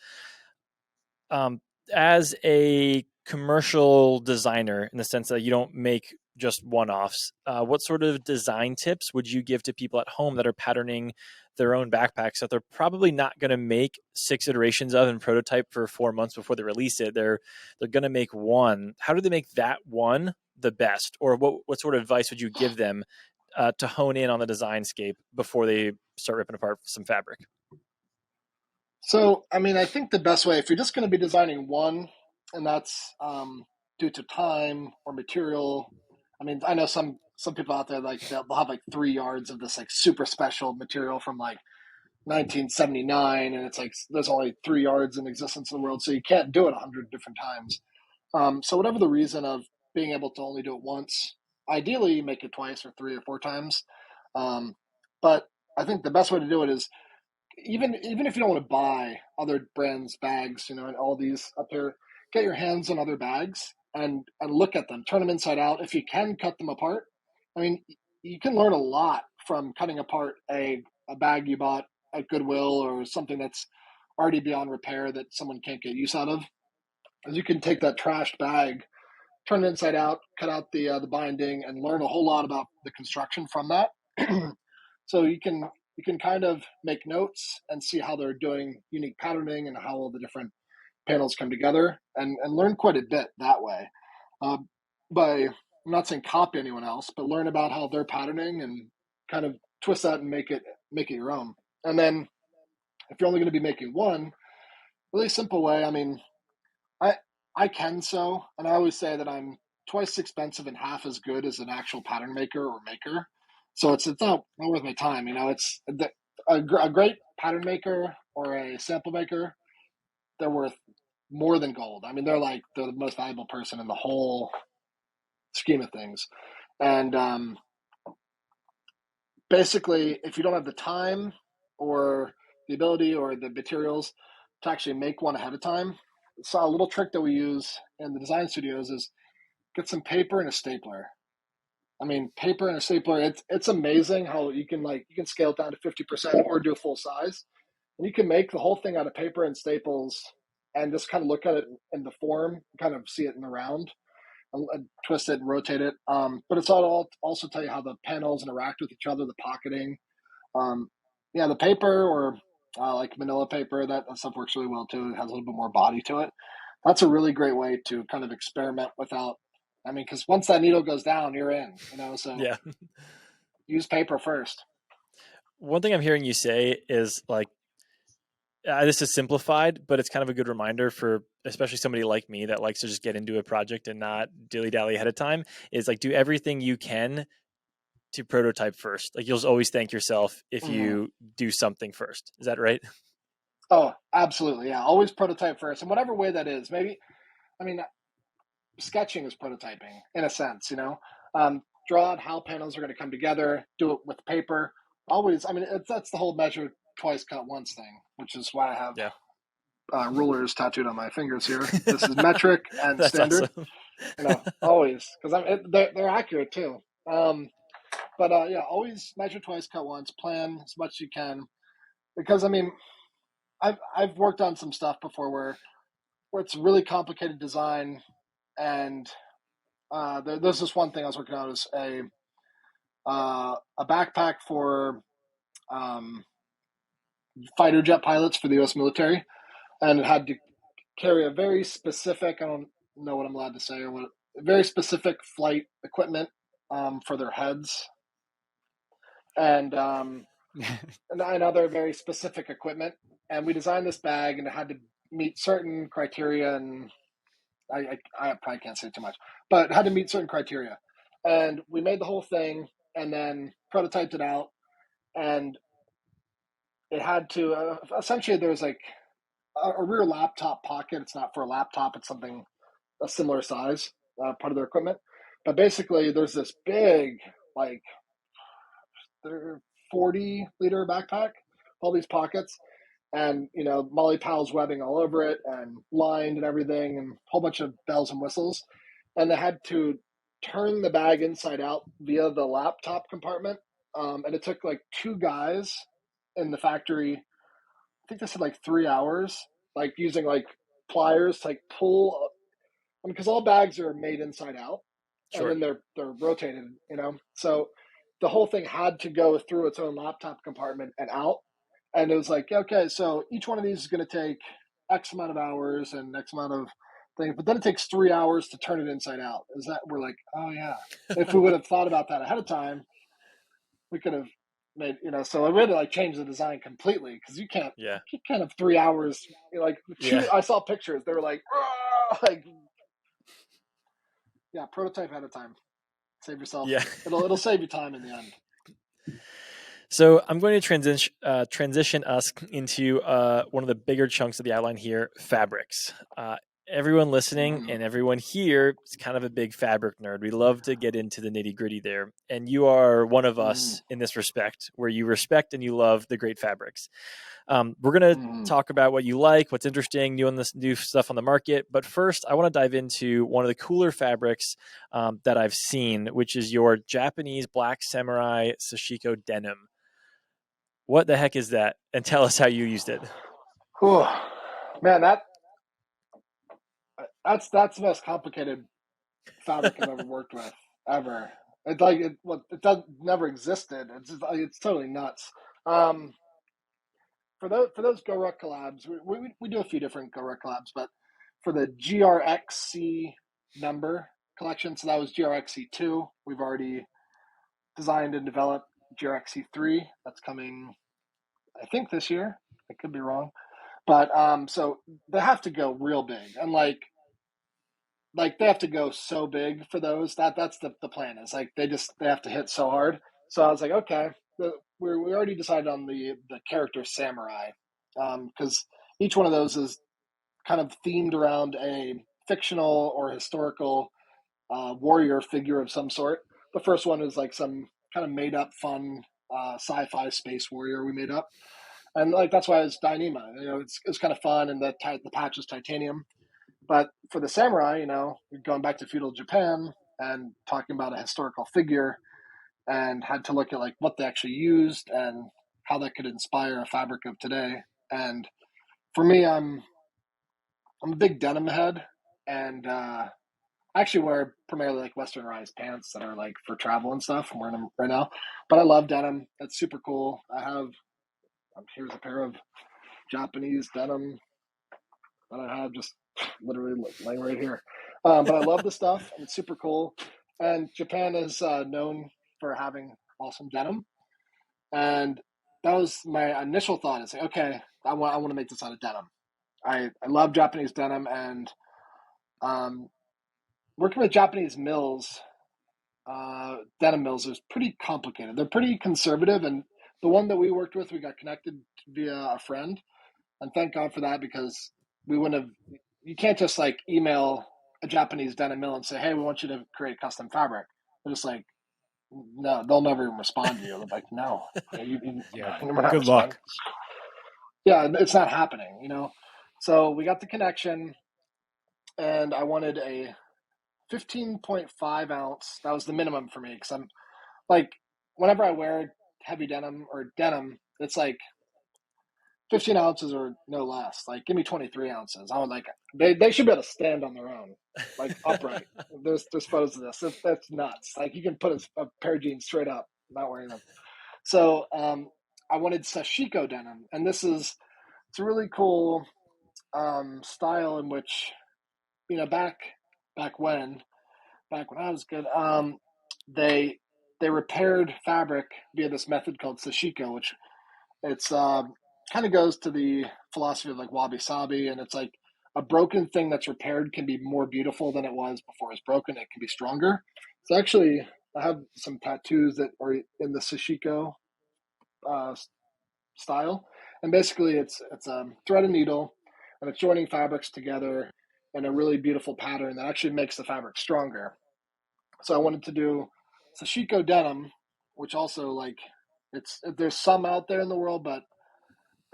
As a commercial designer in the sense that you don't make just one-offs. What sort of design tips would you give to people at home that are patterning their own backpacks that they're probably not going to make 6 iterations of and prototype for 4 months before they release it? They're going to make one. How do they make that one the best? Or what sort of advice would you give them to hone in on the design scape before they start ripping apart some fabric? So, I mean, I think the best way, if you're just going to be designing one, and that's due to time or material. I mean, I know some people out there, like they'll have like 3 yards of this like super special material from like 1979, and it's like there's only 3 yards in existence in the world, so you can't do it 100 different times. So whatever the reason of being able to only do it once, ideally you make it twice or 3 or 4 times. Um, but I think the best way to do it is even if you don't want to buy other brands bags, and all these up here, get your hands on other bags and look at them, turn them inside out. If you can cut them apart, I mean, you can learn a lot from cutting apart a bag you bought at Goodwill or something that's already beyond repair that someone can't get use out of. As you can take that trashed bag, turn it inside out, cut out the binding, and learn a whole lot about the construction from that. So you can kind of make notes and see how they're doing unique patterning and how all the different panels come together, and learn quite a bit that way. By I'm not saying copy anyone else, but learn about how they're patterning and kind of twist that and make it your own. And then if you're only going to be making one, really simple way. I mean, I I can sew, and I always say that I'm twice as expensive and half as good as an actual pattern maker or maker. So it's not worth my time. It's a great pattern maker or a sample maker. They're worth more than gold. I mean, they're the most valuable person in the whole scheme of things. And basically, if you don't have the time or the ability or the materials to actually make one ahead of time, so a little trick that we use in the design studios is get some paper and a stapler. I mean, paper and a stapler, it's amazing how you can scale it down to 50% or do full size. And you can make the whole thing out of paper and staples and just kind of look at it in the form, kind of see it in the round, and twist it and rotate it. But it's all also tell you how the panels interact with each other, the pocketing. Um, yeah, the paper or like manila paper, that stuff works really well too. It has a little bit more body to it. That's a really great way to kind of experiment without. I mean, because once that needle goes down, you're in. So Yeah. use paper first. One thing I'm hearing you say is like, this is simplified, but it's kind of a good reminder for especially somebody like me that likes to just get into a project and not dilly dally ahead of time. Is like do everything you can to prototype first. Like you'll always thank yourself if Mhm. you do something first. Is that right? Oh, absolutely. Yeah. Always prototype first. In whatever way that is. Maybe, I mean, sketching is prototyping in a sense. Draw out how panels are going to come together, do it with paper. Always, I mean, that's the whole measure twice, cut once thing, which is why I have Yeah. rulers tattooed on my fingers here. This is metric and That's standard, awesome. always, because they're accurate too. But yeah, always measure twice, cut once, plan as much as you can. Because I mean, I've worked on some stuff before where it's really complicated design, and there's this one thing I was working on is a backpack for um, fighter jet pilots for the U.S. military, and it had to carry a very specific. I don't know what I'm allowed to say or what very specific flight equipment for their heads, and and other very specific equipment. And we designed this bag, and it had to meet certain criteria, and I probably can't say too much, but it had to meet certain criteria. And we made the whole thing, and then prototyped it out, and it had to essentially there's like a rear laptop pocket. It's not for a laptop; it's something a similar size, part of their equipment. But basically, there's this big, like, 40-liter backpack, all these pockets, and Molly Powell's webbing all over it, and lined and everything, and a whole bunch of bells and whistles. And they had to turn the bag inside out via the laptop compartment, and it took like 2 guys in the factory. I think they said like 3 hours, like using like pliers to like pull because all bags are made inside out, and Sure. then they're rotated, So the whole thing had to go through its own laptop compartment and out. And it was like, okay, so each one of these is going to take X amount of hours and X amount of things, but then it takes 3 hours to turn it inside out. Is that we're like, oh yeah. If we would have thought about that ahead of time, we could have made, so I really like change the design completely because you can't have 3 hours. I saw pictures. They were like, like, yeah, prototype ahead of time. Save yourself. Yeah. It'll save you time in the end. So I'm going to transition us into one of the bigger chunks of the outline here, fabrics. Everyone listening and everyone here is kind of a big fabric nerd. We love to get into the nitty gritty there. And you are one of us in this respect, where you respect and you love the great fabrics. We're going to talk about what you like, what's interesting, new stuff on the market. But first, I want to dive into one of the cooler fabrics that I've seen, which is your Japanese Black Samurai Sashiko denim. What the heck is that? And tell us how you used it. Whew. Man, that's the most complicated fabric I've ever worked with ever. It's like it never existed. It's totally nuts. For those Go Ruck collabs, we do a few different Go Ruck collabs, but for the GRXC number collection, so that was GRXC2. We've already designed and developed GRXC3. That's coming, I think, this year. I could be wrong, but so they have to go real big, and like they have to go so big for those. That's the plan. Is like they have to hit so hard. So I was like, okay, we already decided on the character samurai, because each one of those is kind of themed around a fictional or historical warrior figure of some sort. The first one is like some kind of made up fun sci-fi space warrior we made up, and like that's why it's Dyneema. It's kind of fun, and the patch is titanium. But for the samurai, going back to feudal Japan and talking about a historical figure, and had to look at like what they actually used and how that could inspire a fabric of today. And for me, I'm a big denim head, and I actually wear primarily like westernized pants that are like for travel and stuff. I'm wearing them right now, but I love denim. That's super cool. Here's a pair of Japanese denim that I have just literally laying right here. But I love the stuff, and it's super cool. And Japan is known for having awesome denim. And that was my initial thought. Is like, okay, I want to make this out of denim. I love Japanese denim, and working with Japanese mills, denim mills, is pretty complicated. They're pretty conservative, and the one that we worked with, we got connected via a friend, and thank God for that, because we wouldn't have. You can't just like email a Japanese denim mill and say, "Hey, we want you to create custom fabric." They're just like, no, they'll never even respond to you. They're like, "No, we're not Good luck. Yeah, it's not happening. So we got the connection, and I wanted a 15.5 ounce. That was the minimum for me, because I'm like, whenever I wear heavy denim or denim, it's like 15 ounces or no less. Like, give me 23 ounces. I would like, they should be able to stand on their own, like upright. There's photos of this. That's nuts. Like, you can put a pair of jeans straight up, not wearing them. So I wanted Sashiko denim, and it's a really cool style in which, back when I was good, they repaired fabric via this method called Sashiko, which it's kind of goes to the philosophy of like wabi sabi, and it's like a broken thing that's repaired can be more beautiful than it was before it was broken. It can be stronger. So actually, I have some tattoos that are in the Sashiko uh, style, and basically it's a thread and needle, and it's joining fabrics together in a really beautiful pattern that actually makes the fabric stronger. So I wanted to do Sashiko denim, which also like there's some out there in the world, but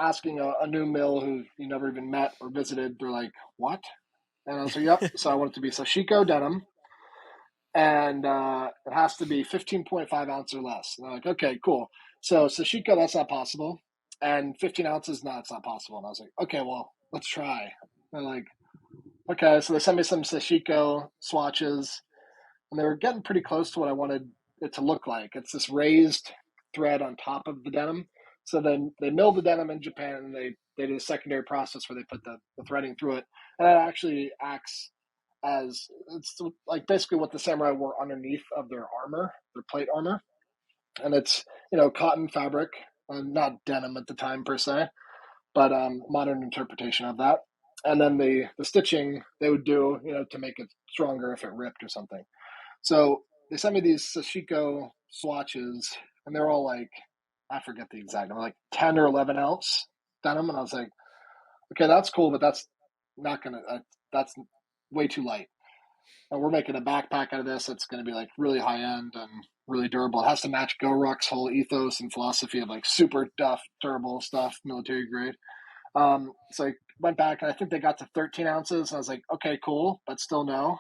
asking a new mill who you never even met or visited, they're like, "What?" And I was like, "Yep." So I want it to be Sashiko denim, and it has to be 15.5 ounce or less. And I'm like, "Okay, cool." So Sashiko, that's not possible, and 15 ounces, no, it's not possible. And I was like, "Okay, well, let's try." And like, okay, so they sent me some Sashiko swatches, and they were getting pretty close to what I wanted it to look like. It's this raised thread on top of the denim. So then they mill the denim in Japan, and they do a secondary process where they put the threading through it, and it actually acts as it's like basically what the samurai wore underneath of their armor, their plate armor, and it's cotton fabric, not denim at the time per se, but modern interpretation of that. And then the stitching they would do to make it stronger if it ripped or something. So they sent me these Sashiko swatches, and they're all like, I forget the exact number, like 10 or 11 ounce denim. And I was like, okay, that's cool, but that's not going to, that's way too light. And we're making a backpack out of this. It's going to be like really high end and really durable. It has to match GoRuck's whole ethos and philosophy of like super tough, durable stuff, military grade. So I went back, and I think they got to 13 ounces. And I was like, okay, cool, but still no.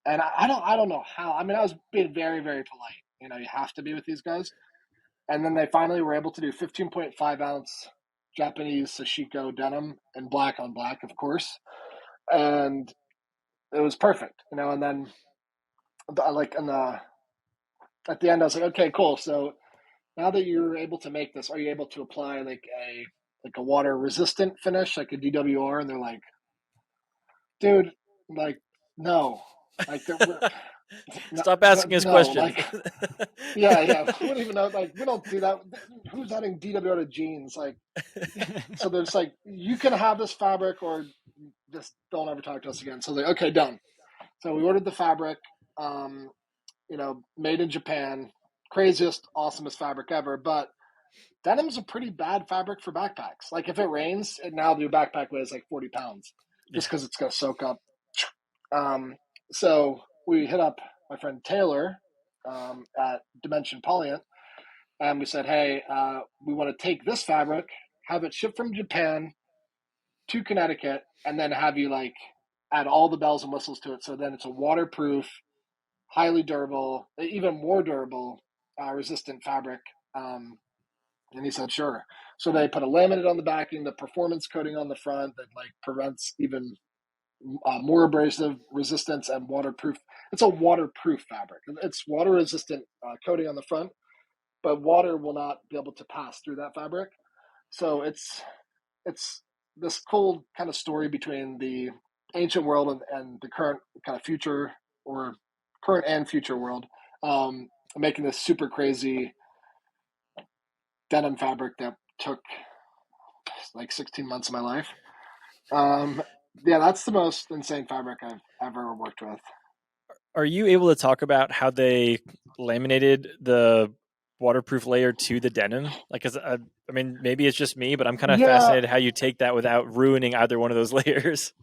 And I don't know how. I mean, I was being very, very polite. You have to be with these guys. And then they finally were able to do 15.5-ounce Japanese Sashiko denim in black on black, of course. And it was perfect. And then like at the end, I was like, okay, cool. So now that you're able to make this, are you able to apply like a water resistant finish, like a DWR? And they're like, dude, like, no, like Stop asking us no, questions. like, yeah, we don't even know. Like, we don't do that. Who's adding DWR to jeans? Like, so there's like, you can have this fabric, or just don't ever talk to us again. So like, okay, done. So we ordered the fabric, made in Japan, craziest, awesomest fabric ever. But denim's a pretty bad fabric for backpacks. Like, if it rains, now the backpack weighs like 40 pounds just because it's going to soak up. So we hit up my friend Taylor at Dimension Polyant, and we said, hey, we want to take this fabric, have it shipped from Japan to Connecticut, and then have you like add all the bells and whistles to it. So then it's a waterproof, highly durable, even more durable, resistant fabric. And he said, sure. So they put a laminate on the backing, the performance coating on the front that like prevents even more abrasive resistance and waterproof. It's a waterproof fabric. It's water resistant coating on the front, but water will not be able to pass through that fabric. So it's this cool kind of story between the ancient world and the current kind of future, or current and future world, making this super crazy denim fabric that took like 16 months of my life. Yeah, that's the most insane fabric I've ever worked with. Are you able to talk about how they laminated the waterproof layer to the denim? Like, I mean, maybe it's just me, but I'm kind of Yeah, fascinated how you take that without ruining either one of those layers.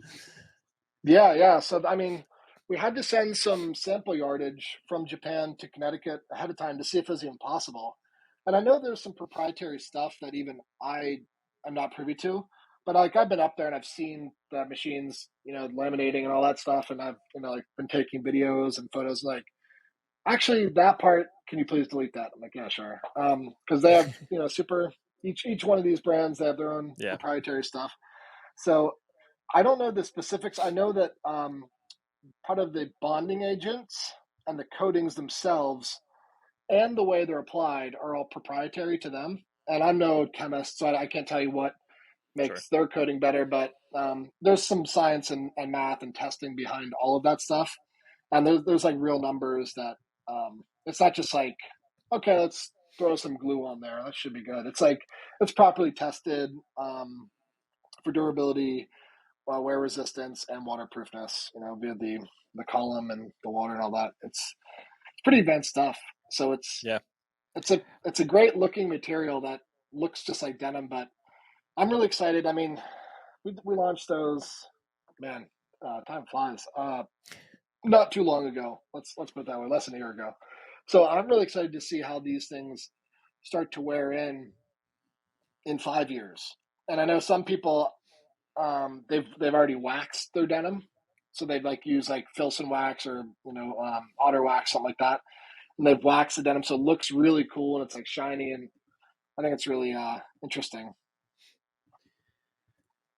yeah. So, I mean, we had to send some sample yardage from Japan to Connecticut ahead of time to see if it was even possible. And I know there's some proprietary stuff that even I am not privy to, but like I've been up there and I've seen the machines, laminating and all that stuff, and I've like been taking videos and photos. Like, actually, that part, can you please delete that? I'm like, yeah, sure. Because they have super each one of these brands, they have their own Yeah, proprietary stuff. So I don't know the specifics. I know that part of the bonding agents and the coatings themselves and the way they're applied are all proprietary to them. And I'm no chemist, so I can't tell you what sure. makes their coating better, but there's some science and math and testing behind all of that stuff. And there's like real numbers that it's not just like, okay, let's throw some glue on there. That should be good. It's like, it's properly tested for durability, wear resistance, and waterproofness, via the column and the water and all that. It's pretty advanced stuff. So Yeah. it's a great looking material that looks just like denim, but I'm really excited. I mean, we launched those, man, time flies. Not too long ago. Let's put it that way, less than a year ago. So I'm really excited to see how these things start to wear in 5 years. And I know some people, they've already waxed their denim, so they've like used like Filson wax or otter wax, something like that, and they've waxed the denim so it looks really cool and it's like shiny, and I think it's really interesting.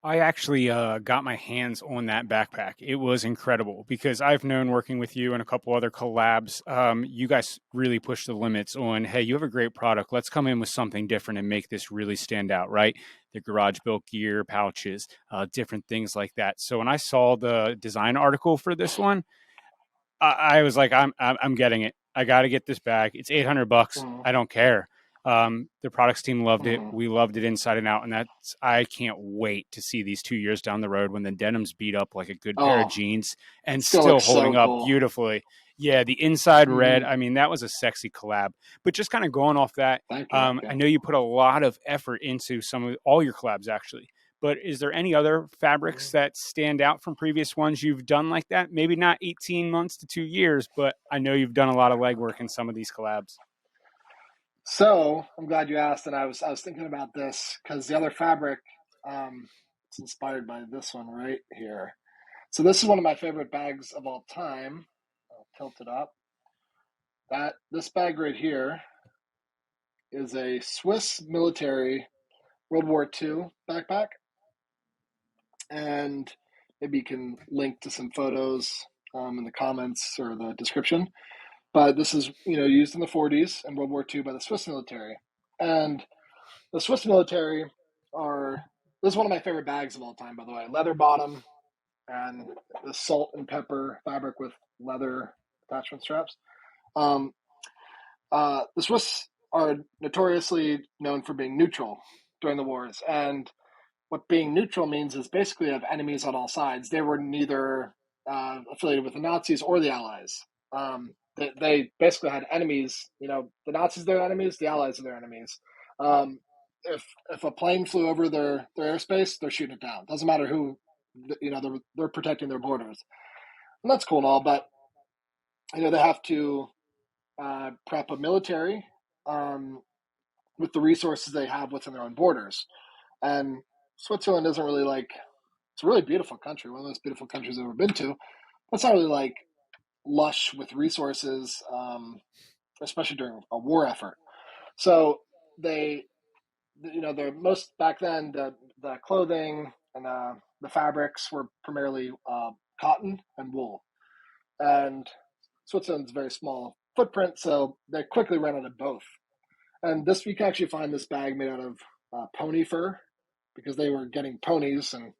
I actually got my hands on that backpack. It was incredible because I've known working with you and a couple other collabs. You guys really push the limits on, hey, you have a great product. Let's come in with something different and make this really stand out, right? The garage built gear, pouches, different things like that. So when I saw the design article for this one, I was like, I'm getting it. I got to get this bag. It's $800. Mm-hmm. I don't care. The products team loved it. Mm-hmm. We loved it inside and out, and I can't wait to see these 2 years down the road when the denim's beat up like a good pair of Oh, jeans and still still looks holding so up cool. beautifully. Yeah, the inside red. Mm-hmm. I mean, that was a sexy collab. But just kind of going off that, Thank you. Yeah. I know you put a lot of effort into all your collabs actually. But is there any other fabrics that stand out from previous ones you've done like that? Maybe not 18 months to 2 years, but I know you've done a lot of legwork in some of these collabs. So I'm glad you asked, and I was thinking about this because the other fabric, it's inspired by this one right here. So this is one of my favorite bags of all time. I'll tilt it up. This bag right here is a Swiss military World War II backpack, and maybe you can link to some photos in the comments or the description. But this is used in the 40s and World War II by the Swiss military, and the Swiss military are. This is one of my favorite bags of all time, by the way. Leather bottom and the salt and pepper fabric with leather attachment straps. Um, the Swiss are notoriously known for being neutral during the wars, and what being neutral means is basically have enemies on all sides. They were neither affiliated with the Nazis or the Allies. They basically had enemies. The Nazis are their enemies, the Allies are their enemies. Um, if a plane flew over their airspace, they're shooting it down. Doesn't matter who. They're protecting their borders, and that's cool and all. But they have to prep a military um, with the resources they have within their own borders. And Switzerland isn't really like, it's a really beautiful country, one of the most beautiful countries I've ever been to. But it's not really like lush with resources, especially during a war effort. So they, the most back then, the clothing and the fabrics were primarily cotton and wool. And Switzerland's a very small footprint, so they quickly ran out of both. And this, you can actually find this bag made out of pony fur because they were getting ponies and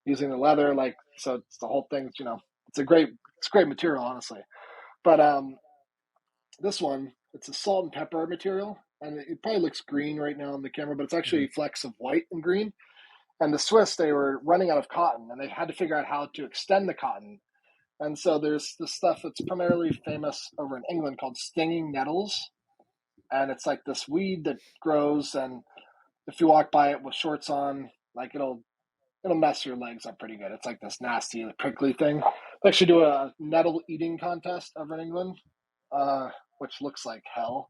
using the leather. Like, so it's the whole thing. It's great material, honestly. But this one, it's a salt and pepper material, and it probably looks green right now on the camera, but it's actually flecks of white and green. And the Swiss, they were running out of cotton, and they had to figure out how to extend the cotton. And so there's this stuff that's primarily famous over in England called stinging nettles, and it's like this weed that grows, and if you walk by it with shorts on, like it'll mess your legs up pretty good. It's like this nasty, prickly thing. They actually do a nettle eating contest over in England, which looks like hell.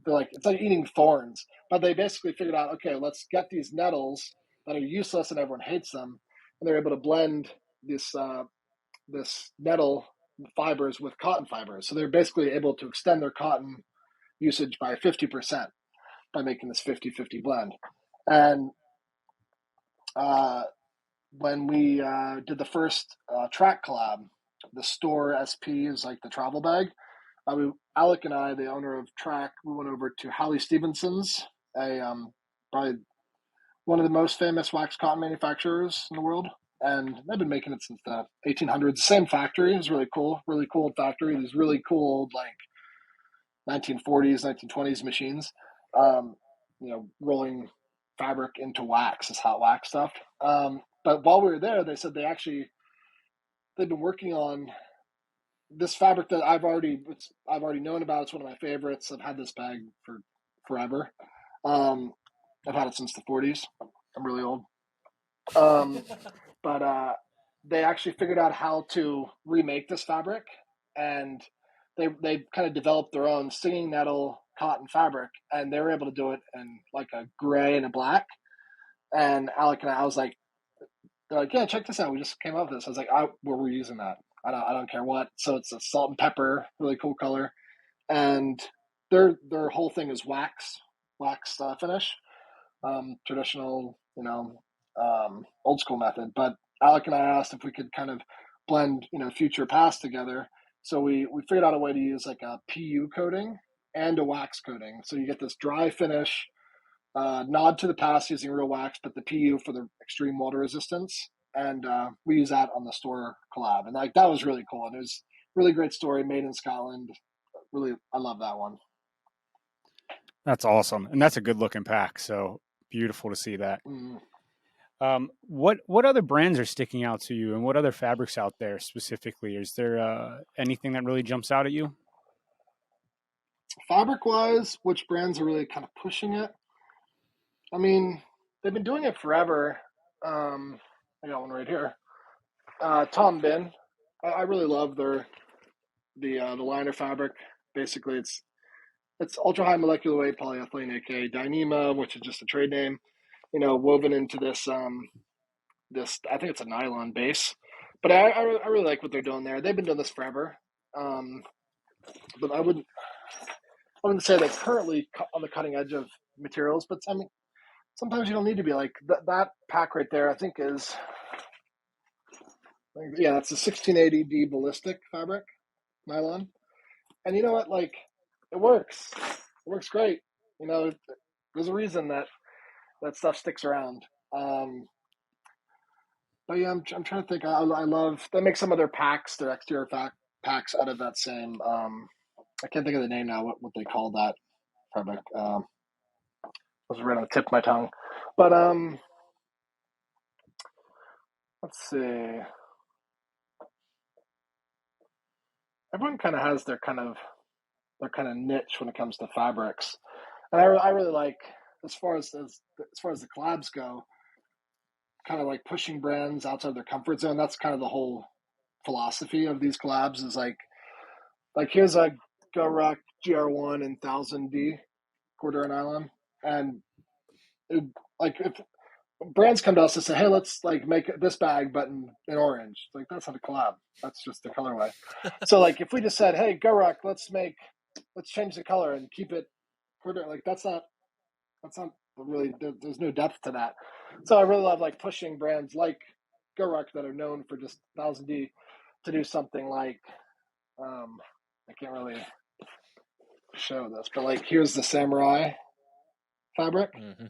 They're like, it's like eating thorns. But they basically figured out, okay, let's get these nettles that are useless and everyone hates them, and they're able to blend this nettle fibers with cotton fibers. So they're basically able to extend their cotton usage by 50% by making this 50-50 blend. And when we did the first track collab, the store SP is like the travel bag. Alec and I, the owner of Track, we went over to Hallie Stevenson's, probably one of the most famous wax cotton manufacturers in the world, and they've been making it since the 1800s. Same factory. It was really cool factory. These really cool like 1940s, 1920s machines. Rolling fabric into wax, this hot wax stuff. But while we were there, they said they've been working on this fabric that I've already known about. It's one of my favorites. I've had this bag for forever. I've had it since the 40s. I'm really old. But they actually figured out how to remake this fabric, and they kind of developed their own stinging nettle cotton fabric, and they were able to do it in like a gray and a black. And Alec and I was like, they're like, yeah, check this out. We just came up with this. I was like, we're using that. I don't care what. So it's a salt and pepper, really cool color, and their whole thing is wax finish, traditional, old school method. But Alec and I asked if we could kind of blend, future past together. So we figured out a way to use like a PU coating and a wax coating. So you get this dry finish, nod to the past using real wax, but the PU for the extreme water resistance. And we use that on the store collab. And like that was really cool. And it was a really great story, made in Scotland. Really, I love that one. That's awesome. And that's a good looking pack. So beautiful to see that. Mm. What other brands are sticking out to you, and what other fabrics out there specifically? Is there anything that really jumps out at you? Fabric wise, which brands are really kind of pushing it? I mean, they've been doing it forever. I got one right here. Tom Bin. I really love the liner fabric. Basically, it's ultra high molecular weight polyethylene, aka Dyneema, which is just a trade name. Woven into this I think it's a nylon base, but I really like what they're doing there. They've been doing this forever, but I wouldn't say they're currently on the cutting edge of materials. But I mean, sometimes you don't need to be like that pack right there. I think it's a 1680D ballistic fabric nylon, and you know what? Like, it works. It works great. There's a reason that stuff sticks around. But yeah, I'm trying to think. I love they make some of their packs, their exterior packs out of that same. I can't think of the name now. What they call that fabric? Was right on the tip of my tongue. But let's see. Everyone kind of has their kind of niche when it comes to fabrics, and I really like as far as the collabs go, kind of like pushing brands outside their comfort zone. That's kind of the whole philosophy of these collabs. Is like here's a Go Rock GR1 and 1000D corduroy nylon, and like if brands come to us and say, hey, let's like make this bag but in orange, like that's not a collab, that's just the colorway. So like if we just said, hey, Go Rock, let's change the color and keep it corduroy, like that's not really, there's no depth to that. So I really love like pushing brands like Go Rock that are known for just 1000D to do something like I can't really show this, but like here's the samurai fabric. Mm-hmm.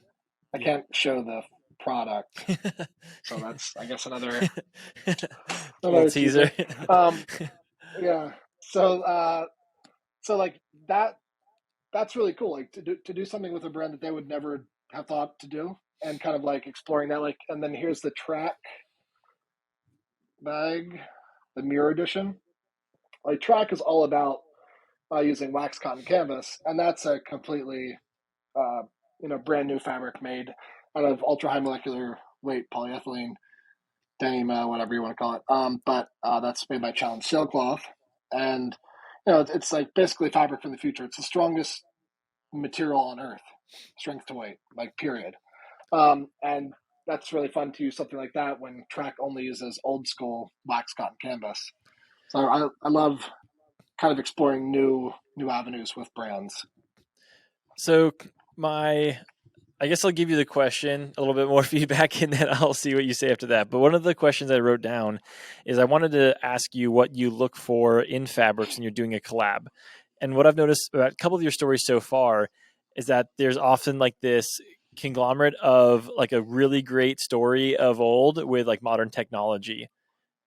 I can't show the product, so that's I guess another little teaser. Yeah. So like that's really cool. Like to do something with a brand that they would never have thought to do, and kind of like exploring that. Like, and then here's the track bag, the mirror edition. Like track is all about using wax cotton canvas, and that's a completely brand new fabric made out of ultra high molecular weight polyethylene, Dyneema, whatever you want to call it. But that's made by Challenge Sailcloth, and it's like basically fabric from the future. It's the strongest material on earth, strength to weight, like period. And that's really fun to use something like that when track only uses old school wax cotton canvas. So I love kind of exploring new avenues with brands. So I guess I'll give you the question, a little bit more feedback, and then I'll see what you say after that. But one of the questions I wrote down is I wanted to ask you what you look for in fabrics when you're doing a collab. And what I've noticed about a couple of your stories so far is that there's often like this conglomerate of like a really great story of old with like modern technology.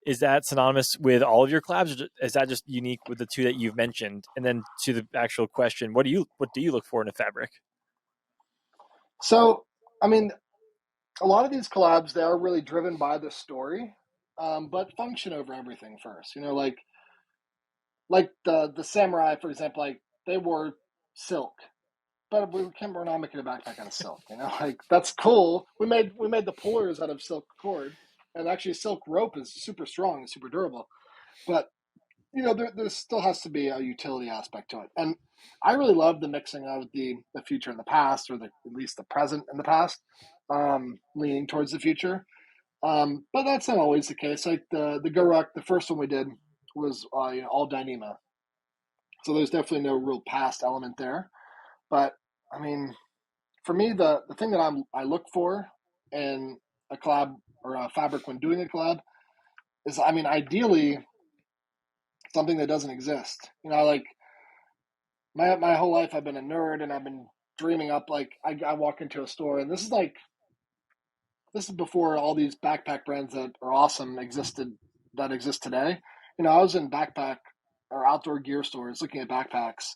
Is that synonymous with all of your collabs, or is that just unique with the two that you've mentioned? And then to the actual question, what do you look for in a fabric? So, I mean, a lot of these collabs, they are really driven by the story, but function over everything first. Like the samurai, for example, like they wore silk, but we're not making a backpack out of silk. Like that's cool. We made the pullers out of silk cord, and actually silk rope is super strong and super durable. But there still has to be a utility aspect to it, and I really love the mixing of the future and the past, or at least the present and the past, leaning towards the future. But that's not always the case. Like the Go Rock, the first one we did was all Dyneema, so there's definitely no real past element there. But I mean, for me, the thing that I look for in a collab or a fabric when doing a collab is, I mean, ideally something that doesn't exist. You know, like my whole life I've been a nerd and I've been dreaming up, like I walk into a store and this is before all these backpack brands that are awesome that exist today. You know, I was in backpack or outdoor gear stores looking at backpacks.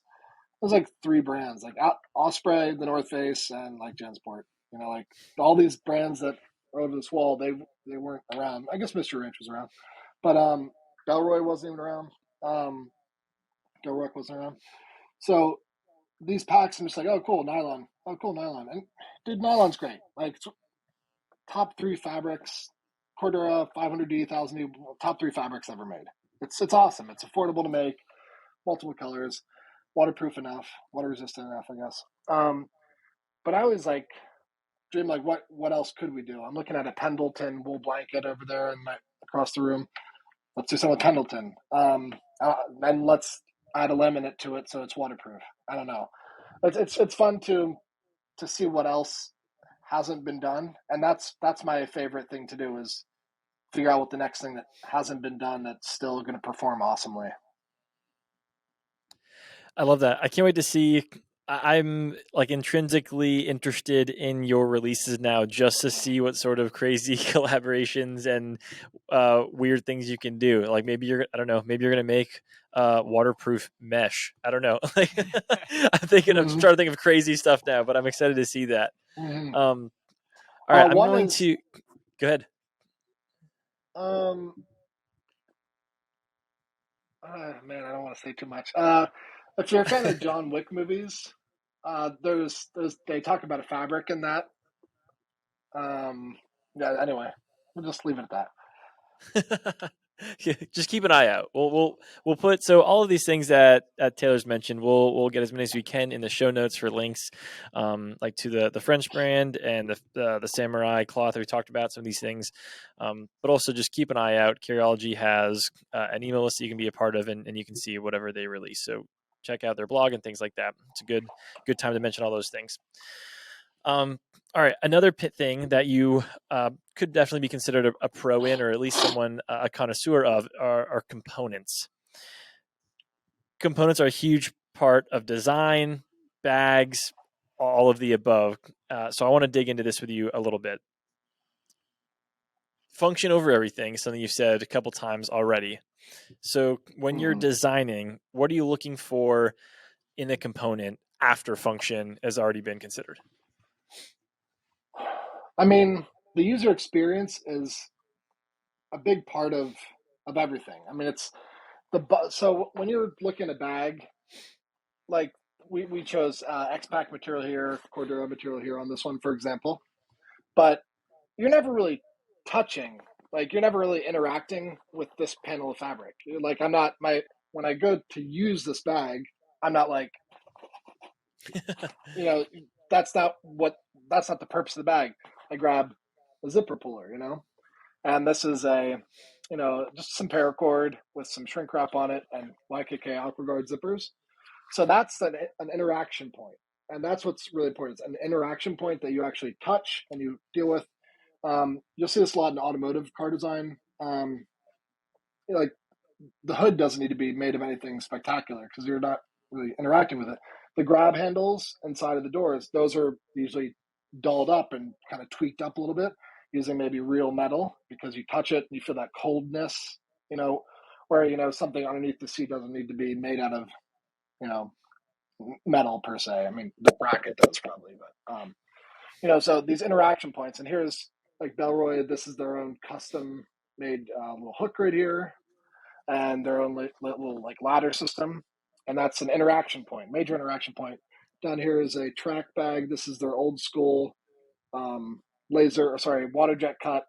There's like three brands, like Osprey, the North Face, and like Gensport. You know, like all these brands that are over this wall, they weren't around. I guess Mr. Ranch was around, but Belroy wasn't even around. Um, Delroy wasn't around. So these packs, I'm just like, oh cool, nylon. Oh cool, nylon. And dude, nylon's great. Like top three fabrics, Cordura, 500D, 1000D, top three fabrics ever made. It's awesome. It's affordable to make, multiple colors, waterproof enough, water resistant enough, I guess. But I always like dream like what else could we do? I'm looking at a Pendleton wool blanket over there across the room. Let's do some with Pendleton. And let's add a laminate to it so it's waterproof. I don't know. It's fun to see what else hasn't been done, and that's my favorite thing to do is figure out what the next thing that hasn't been done that's still going to perform awesomely. I love that. I can't wait to see. I'm like intrinsically interested in your releases now, just to see what sort of crazy collaborations and weird things you can do. Like maybe I don't know, maybe you're gonna make waterproof mesh. I don't know. Like I'm Mm-hmm. trying to think of crazy stuff now, but I'm excited to see that. Mm-hmm. All right, I'm One going is to go ahead. Man, I don't want to say too much. If you're a fan of John Wick movies, there's they talk about a fabric in that. Yeah. Anyway, we'll just leave it at that. Just keep an eye out. We'll put so all of these things that Taylor's mentioned. We'll get as many as we can in the show notes for links, like to the French brand and the samurai cloth that we talked about. Some of these things, but also just keep an eye out. Carryology has an email list that you can be a part of, and you can see whatever they release. So check out their blog and things like that. It's a good time to mention all those things. All right, another pit thing that you could definitely be considered a pro in, or at least someone a connoisseur of, are components. Components are a huge part of design, bags, all of the above. So I want to dig into this with you a little bit. Function over everything, something you've said a couple times already. So when you're designing, what are you looking for in a component after function has already been considered? I mean, the user experience is a big part of everything. I mean, it's so when you're looking at a bag, like we chose X-Pack material here, Cordura material here on this one, for example, but you're never really touching, like you're never really interacting with this panel of fabric. Like I'm not when I go to use this bag, I'm not like, you know, that's not the purpose of the bag. I grab a zipper puller, you know, and this is just some paracord with some shrink wrap on it and YKK AquaGuard zippers. So that's an interaction point, and that's what's really important. It's an interaction point that you actually touch and you deal with. You'll see this a lot in automotive car design. Like the hood doesn't need to be made of anything spectacular because you're not really interacting with it. The grab handles inside of the doors, those are usually dulled up and kind of tweaked up a little bit using maybe real metal because you touch it and you feel that coldness, where something underneath the seat doesn't need to be made out of, metal per se. I mean, the bracket does probably, but so these interaction points, and here's like Belroy. This is their own custom made little hook right here, and their own little like ladder system, and that's an interaction point, major interaction point. Down here is a track bag. This is their old school water jet cut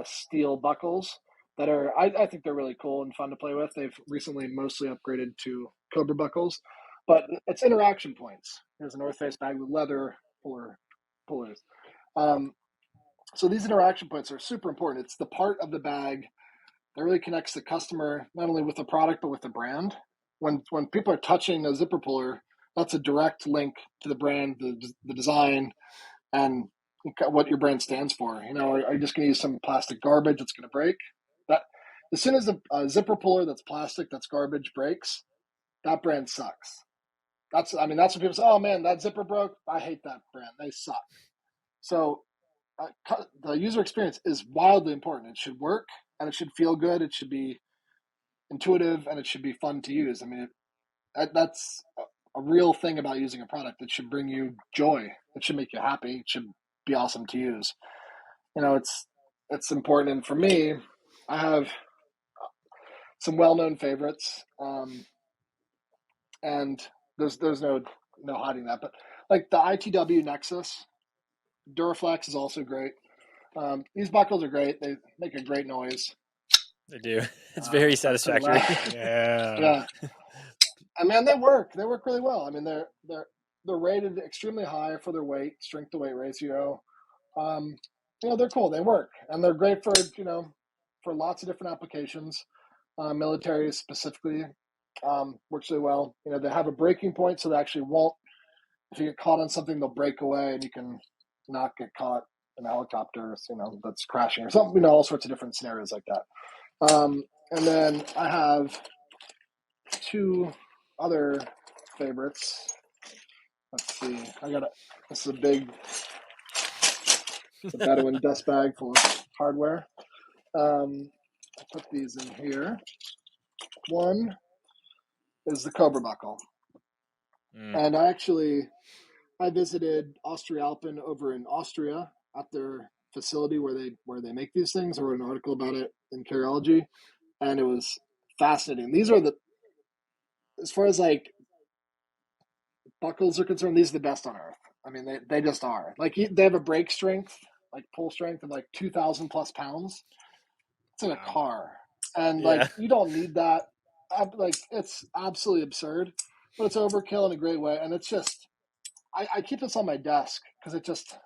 steel buckles that are I think they're really cool and fun to play with. They've recently mostly upgraded to Cobra buckles, but it's interaction points. Here's a North Face bag with leather pullers. So these interaction points are super important. It's the part of the bag that really connects the customer not only with the product but with the brand. When people are touching a zipper puller, that's a direct link to the brand, the design, and what your brand stands for. You know, are you just going to use some plastic garbage that's going to break? That as soon as a zipper puller that's plastic, that's garbage breaks, that brand sucks. That's what people say. Oh man, that zipper broke. I hate that brand. They suck. So the user experience is wildly important. It should work and it should feel good. It should be intuitive and it should be fun to use. I mean, that's a real thing about using a product. It should bring you joy. It should make you happy. It should be awesome to use. You know, it's important. And for me, I have some well-known favorites, and there's no hiding that. But like the ITW Nexus, Duraflex is also great. These buckles are great. They make a great noise. They do. It's very satisfactory. Yeah. I mean, they work. They work really well. I mean, they're rated extremely high for their weight, strength to weight ratio. You know, they're cool. They work, and they're great for for lots of different applications. Military specifically works really well. You know, they have a breaking point, so they actually won't. If you get caught on something, they'll break away, and you can not get caught in a helicopter, that's crashing or something. You know, all sorts of different scenarios like that. And then I have two other favorites. Let's see. This is a big Bedouin dust bag full of hardware. I put these in here. One is the Cobra buckle. And I visited Austrialpen over in Austria at their facility where they make these things. I wrote an article about it in Carryology, and it was fascinating. These are as far as like buckles are concerned, these are the best on earth. I mean, they just are. Like they have a break strength, like pull strength of like 2,000 plus pounds. It's in a car, and like you don't need that. Like it's absolutely absurd, but it's overkill in a great way, and it's just. I keep this on my desk because it just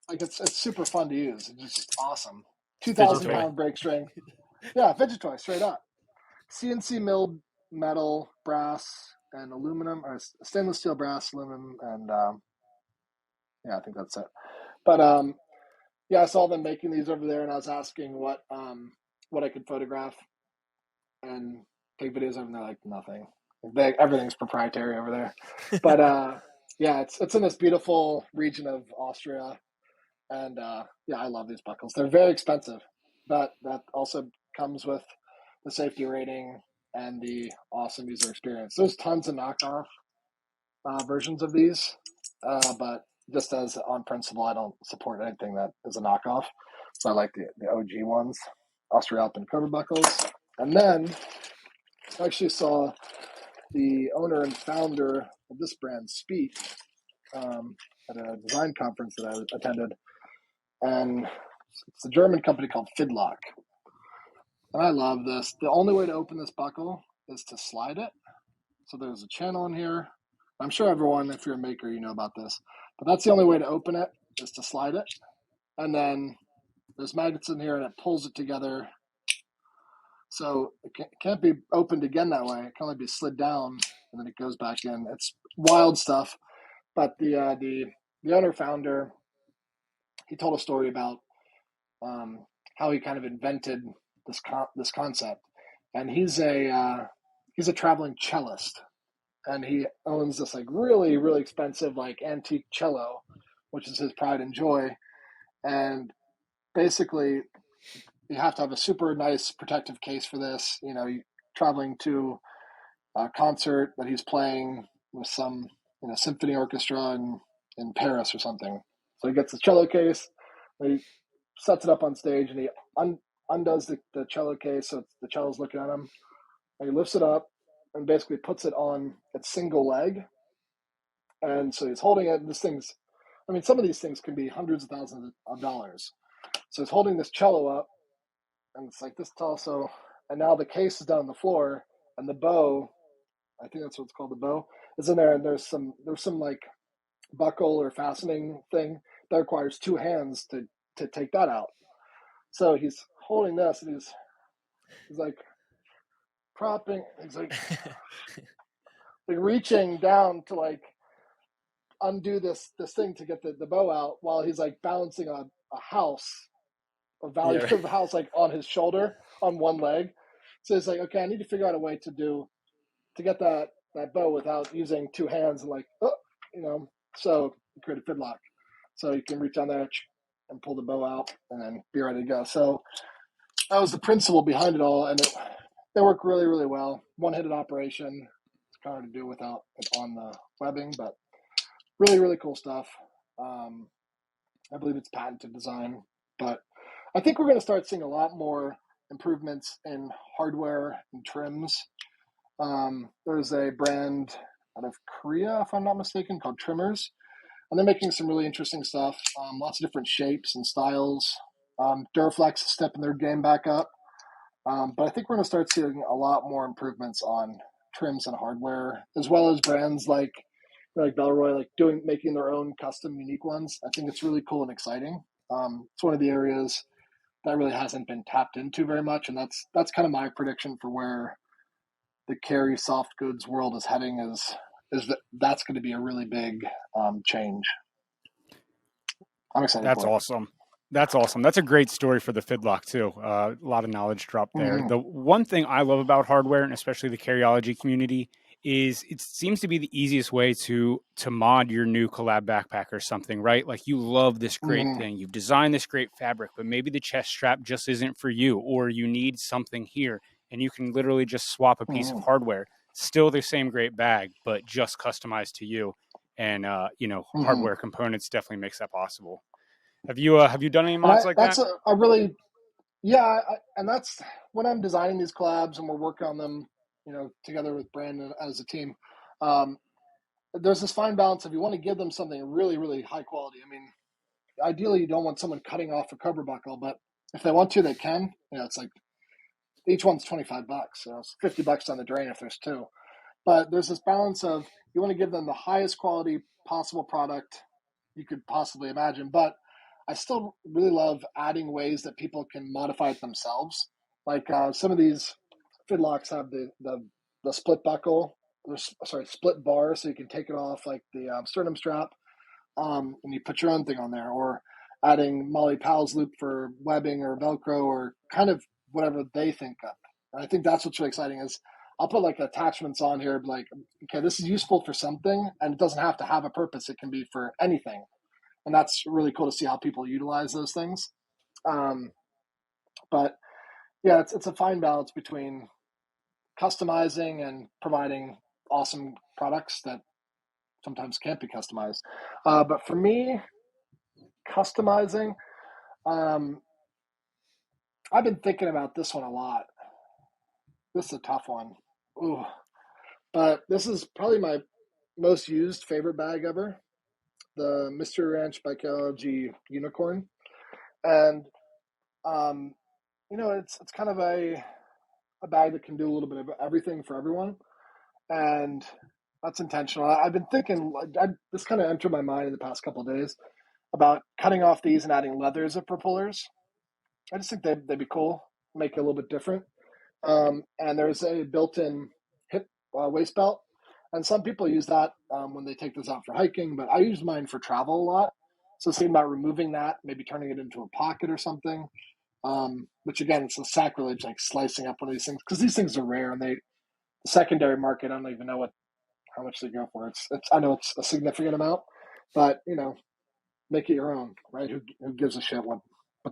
like it's super fun to use. It's just awesome. 2,000-pound break strength. Yeah, fidget toy, straight up. CNC milled metal, brass, and aluminum, or stainless steel, brass, aluminum, and I think that's it. But I saw them making these over there, and I was asking what I could photograph and take videos of, and they're like nothing. Everything's proprietary over there. But it's in this beautiful region of Austria, and I love these buckles. They're very expensive, but that also comes with the safety rating and the awesome user experience. There's tons of knockoff versions of these, but just as on principle, I don't support anything that is a knockoff. So I like the OG ones, Austrialpen Cobra buckles. And then I actually saw the owner and founder of this brand speak at a design conference that I attended. And it's a German company called Fidlock. And I love this. The only way to open this buckle is to slide it. So there's a channel in here. I'm sure everyone, if you're a maker, you know about this. But that's the only way to open it, is to slide it. And then there's magnets in here, and it pulls it together. So it can't be opened again that way. It can only be slid down, and then it goes back in. It's wild stuff. But the owner founder, he told a story about how he kind of invented this concept. And he's a traveling cellist, and he owns this like really, really expensive like antique cello, which is his pride and joy. And basically, you have to have a super nice protective case for this. You know, traveling to a concert that he's playing with some symphony orchestra in Paris or something. So he gets the cello case, he sets it up on stage, and he undoes the cello case so the cello's looking at him, and he lifts it up and basically puts it on its single leg. And so he's holding it, and some of these things can be hundreds of thousands of dollars. So he's holding this cello up, and it's like this tall. So, and now the case is down on the floor, and the bow, I think that's what it's called, the bow, is in there, and there's some like buckle or fastening thing that requires two hands to take that out. So he's holding this, and he's like propping, he's like reaching down to like undo this thing to get the bow out while he's like balancing a house, a value Yeah. of a house, like on his shoulder on one leg. So he's like, okay, I need to figure out a way to get that bow without using two hands and like, so create a fidlock. So you can reach down there and pull the bow out and then be ready to go. So that was the principle behind it all, and it worked really, really well. One-handed operation. It's kind of hard to do without it on the webbing, but really, really cool stuff. I believe it's patented design, but I think we're going to start seeing a lot more improvements in hardware and trims. There's a brand out of Korea, if I'm not mistaken, called Trimmers, and they're making some really interesting stuff. Lots of different shapes and styles. Duraflex is stepping their game back up, but I think we're going to start seeing a lot more improvements on trims and hardware, as well as brands like Bellroy, like making their own custom, unique ones. I think it's really cool and exciting. It's one of the areas that really hasn't been tapped into very much, and that's kind of my prediction for where the carry soft goods world is heading. Is that's going to be a really big change. I'm excited That's for it. awesome. That's awesome. That's a great story for the Fidlock too. A lot of knowledge dropped there. Mm-hmm. The one thing I love about hardware, and especially the Carryology community, is it seems to be the easiest way to mod your new collab backpack or something, right? Like you love this great Mm-hmm. thing, you've designed this great fabric, but maybe the chest strap just isn't for you, or you need something here, and you can literally just swap a piece of hardware, still the same great bag, but just customized to you. And hardware components definitely makes that possible. Have you done any mods like That's that? a really and that's when I'm designing these collabs and we're working on them, together with Brandon as a team. There's this fine balance if you want to give them something really, really high quality. I mean, ideally you don't want someone cutting off a cover buckle, but if they want to, they can. It's like each one's $25. It's $50 down the drain if there's two. But there's this balance of you want to give them the highest quality possible product you could possibly imagine, but I still really love adding ways that people can modify it themselves. Like some of these fidlocks have the split buckle, split bar, so you can take it off like the sternum strap, and you put your own thing on there, or adding Molly Powell's loop for webbing or Velcro or kind of whatever they think of. And I think that's what's really exciting is I'll put like attachments on here, like, okay, this is useful for something, and it doesn't have to have a purpose. It can be for anything. And that's really cool to see how people utilize those things. But yeah, it's a fine balance between customizing and providing awesome products that sometimes can't be customized. But for me, customizing, um, I've been thinking about this one a lot. This is a tough one. Ooh. But this is probably my most used favorite bag ever, the Mystery Ranch by Carryology Unicorn. And it's kind of a bag that can do a little bit of everything for everyone, and that's intentional. I've been thinking, this kind of entered my mind in the past couple of days about cutting off these and adding leathers as propellers. I just think they'd be cool, make it a little bit different. And there's a built-in hip waist belt, and some people use that when they take this out for hiking, but I use mine for travel a lot. So thinking about removing that, maybe turning it into a pocket or something. Which again, it's a sacrilege, like slicing up one of these things, because these things are rare, and the secondary market, I don't even know how much they go for. I know it's a significant amount, but make it your own, right? Who gives a shit what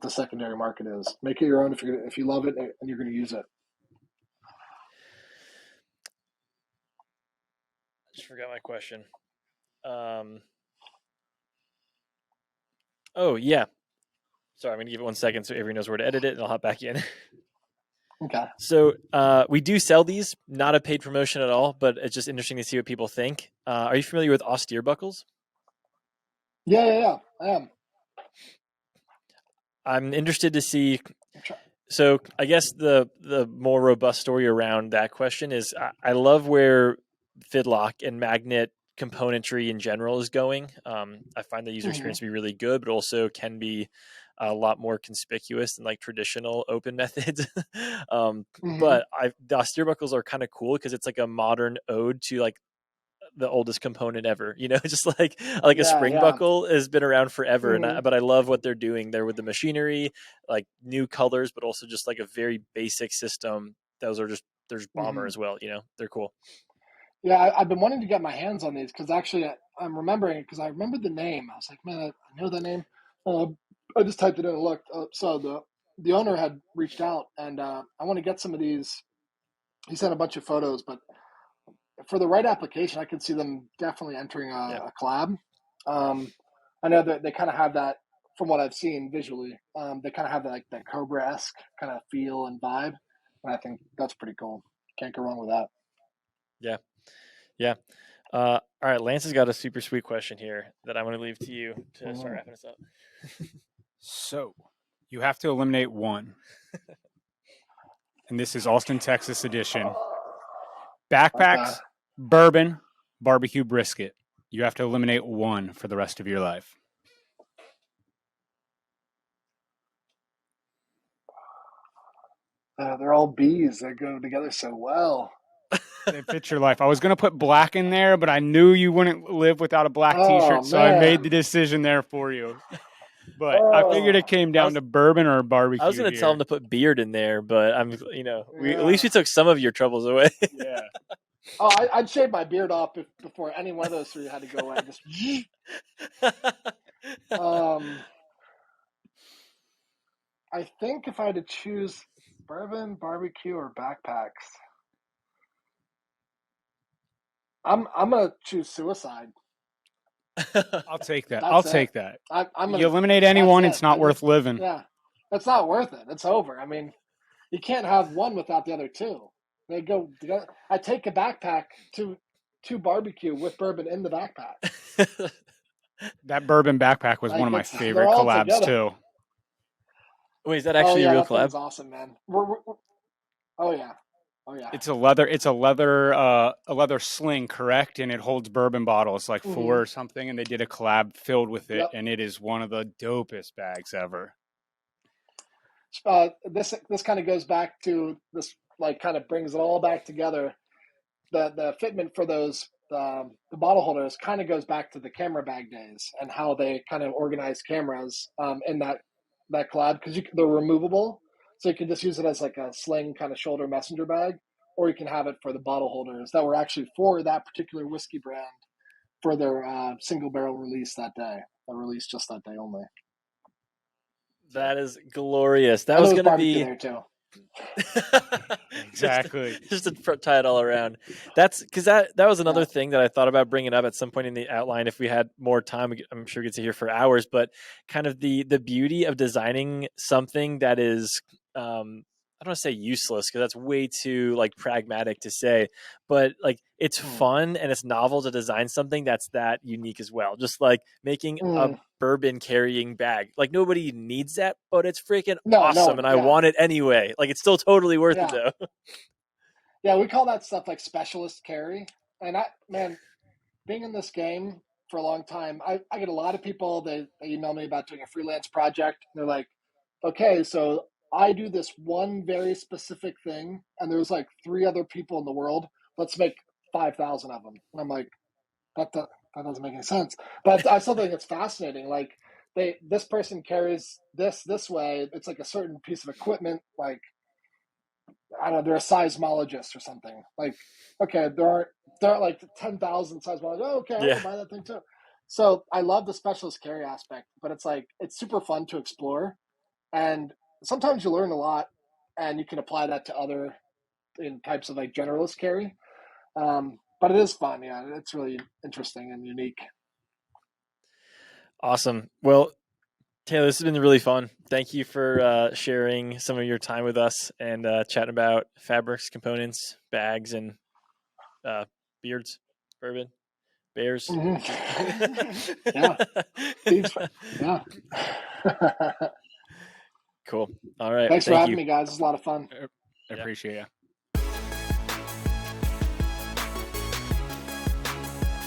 the secondary market is? Make it your own if you love it and you're going to use it. I just forgot my question. Oh yeah. Sorry, I'm gonna give it 1 second so everyone knows where to edit it, and I'll hop back in. Okay. So we do sell these, not a paid promotion at all, but it's just interesting to see what people think. Are you familiar with austere buckles? Yeah, I am. I'm interested to see. So I guess the more robust story around that question is I love where Fidlock and magnet componentry in general is going. I find the user experience to be really good, but also can be a lot more conspicuous than like traditional open methods. But the austere buckles are kind of cool because it's like a modern ode to like the oldest component ever. Just like a Yeah, spring yeah. buckle has been around forever, Mhm. but I love what they're doing there with the machinery, like new colors, but also just like a very basic system. There's bomber Mhm. as well. They're cool. Yeah, I've been wanting to get my hands on these because actually I'm remembering it because I remembered the name. I was like, man, I know that name. I just typed it in and looked. So the owner had reached out, and I want to get some of these. He sent a bunch of photos, but for the right application, I could see them definitely entering Yeah. a collab. I know that they kind of have that from what I've seen visually. They kind of have that Cobra-esque kind of feel and vibe, and I think that's pretty cool. Can't go wrong with that. Yeah. Yeah. All right. Lance has got a super sweet question here that I'm going to leave to you to start wrapping us up. So you have to eliminate one. And this is Austin, Texas edition. Backpacks, Okay. bourbon, barbecue brisket. You have to eliminate one for the rest of your life. They're all bees. They go together so well. They fit your life. I was going to put black in there, but I knew you wouldn't live without a black Oh, t-shirt, so I made the man. decision there for you. But I figured Oh, it came down to bourbon or barbecue. I was going to tell him to put beard in there, but at least we took some of your troubles away. Yeah. Oh, I'd shave my beard off before any one of those three had to go away. Just, I think if I had to choose bourbon, barbecue, or backpacks, I'm gonna choose suicide. I'll take that. That's take it. that. I'm You gonna. eliminate anyone, That's it's it. not worth living. Yeah, it's not worth it. It's over. I mean, you can't have one without the other two. They go together. I take a backpack to barbecue with bourbon in the backpack. That bourbon backpack was Like one of my they're favorite all collabs together. too. Wait, is that Oh actually a yeah, real that thing's collab? awesome, man. We're oh yeah, oh yeah. It's a leather sling, correct? And it holds bourbon bottles, like 4 or something. And they did a collab filled with it, Yep. and it is one of the dopest bags ever. This kind of goes back to this, like, kind of brings it all back together. The fitment for those the bottle holders kind of goes back to the camera bag days and how they kind of organized cameras in that collab, because they're removable, so you can just use it as like a sling kind of shoulder messenger bag, or you can have it for the bottle holders that were actually for that particular whiskey brand for their single barrel release that day. That released just that day only. That is glorious. That And was there was going to barbecue be there too. Exactly. just to tie it all around. That's because that was another Yeah. thing that I thought about bringing up at some point in the outline. If we had more time, I'm sure we get to hear for hours. But kind of the beauty of designing something that is, I don't want to say useless because that's way too like pragmatic to say, but like it's fun and it's novel to design something that's that unique as well. Just like making a bourbon carrying bag. Like nobody needs that, but it's freaking awesome, and I want it anyway. Like it's still totally worth it though. Yeah, we call that stuff like specialist carry. And man, being in this game for a long time, I get a lot of people, they email me about doing a freelance project. They're like, okay, so I do this one very specific thing, and there's like 3 other people in the world. Let's make 5,000 of them. And I'm like, that doesn't make any sense. But I still think it's fascinating. Like this person carries this way. It's like a certain piece of equipment. Like, I don't know, they're a seismologist or something. Like, okay, there aren't like 10,000 seismologists. Oh, okay, I want to buy that thing too. So I love the specialist carry aspect, but it's like it's super fun to explore, and sometimes you learn a lot, and you can apply that to other in types of like generalist carry. But it is fun. Yeah, it's really interesting and unique. Awesome. Well, Taylor, this has been really fun. Thank you for sharing some of your time with us and chatting about fabrics, components, bags, and beards, bourbon, bears. Yeah. Yeah. Cool. All right. Thanks for having me, guys. It's a lot of fun. I appreciate you.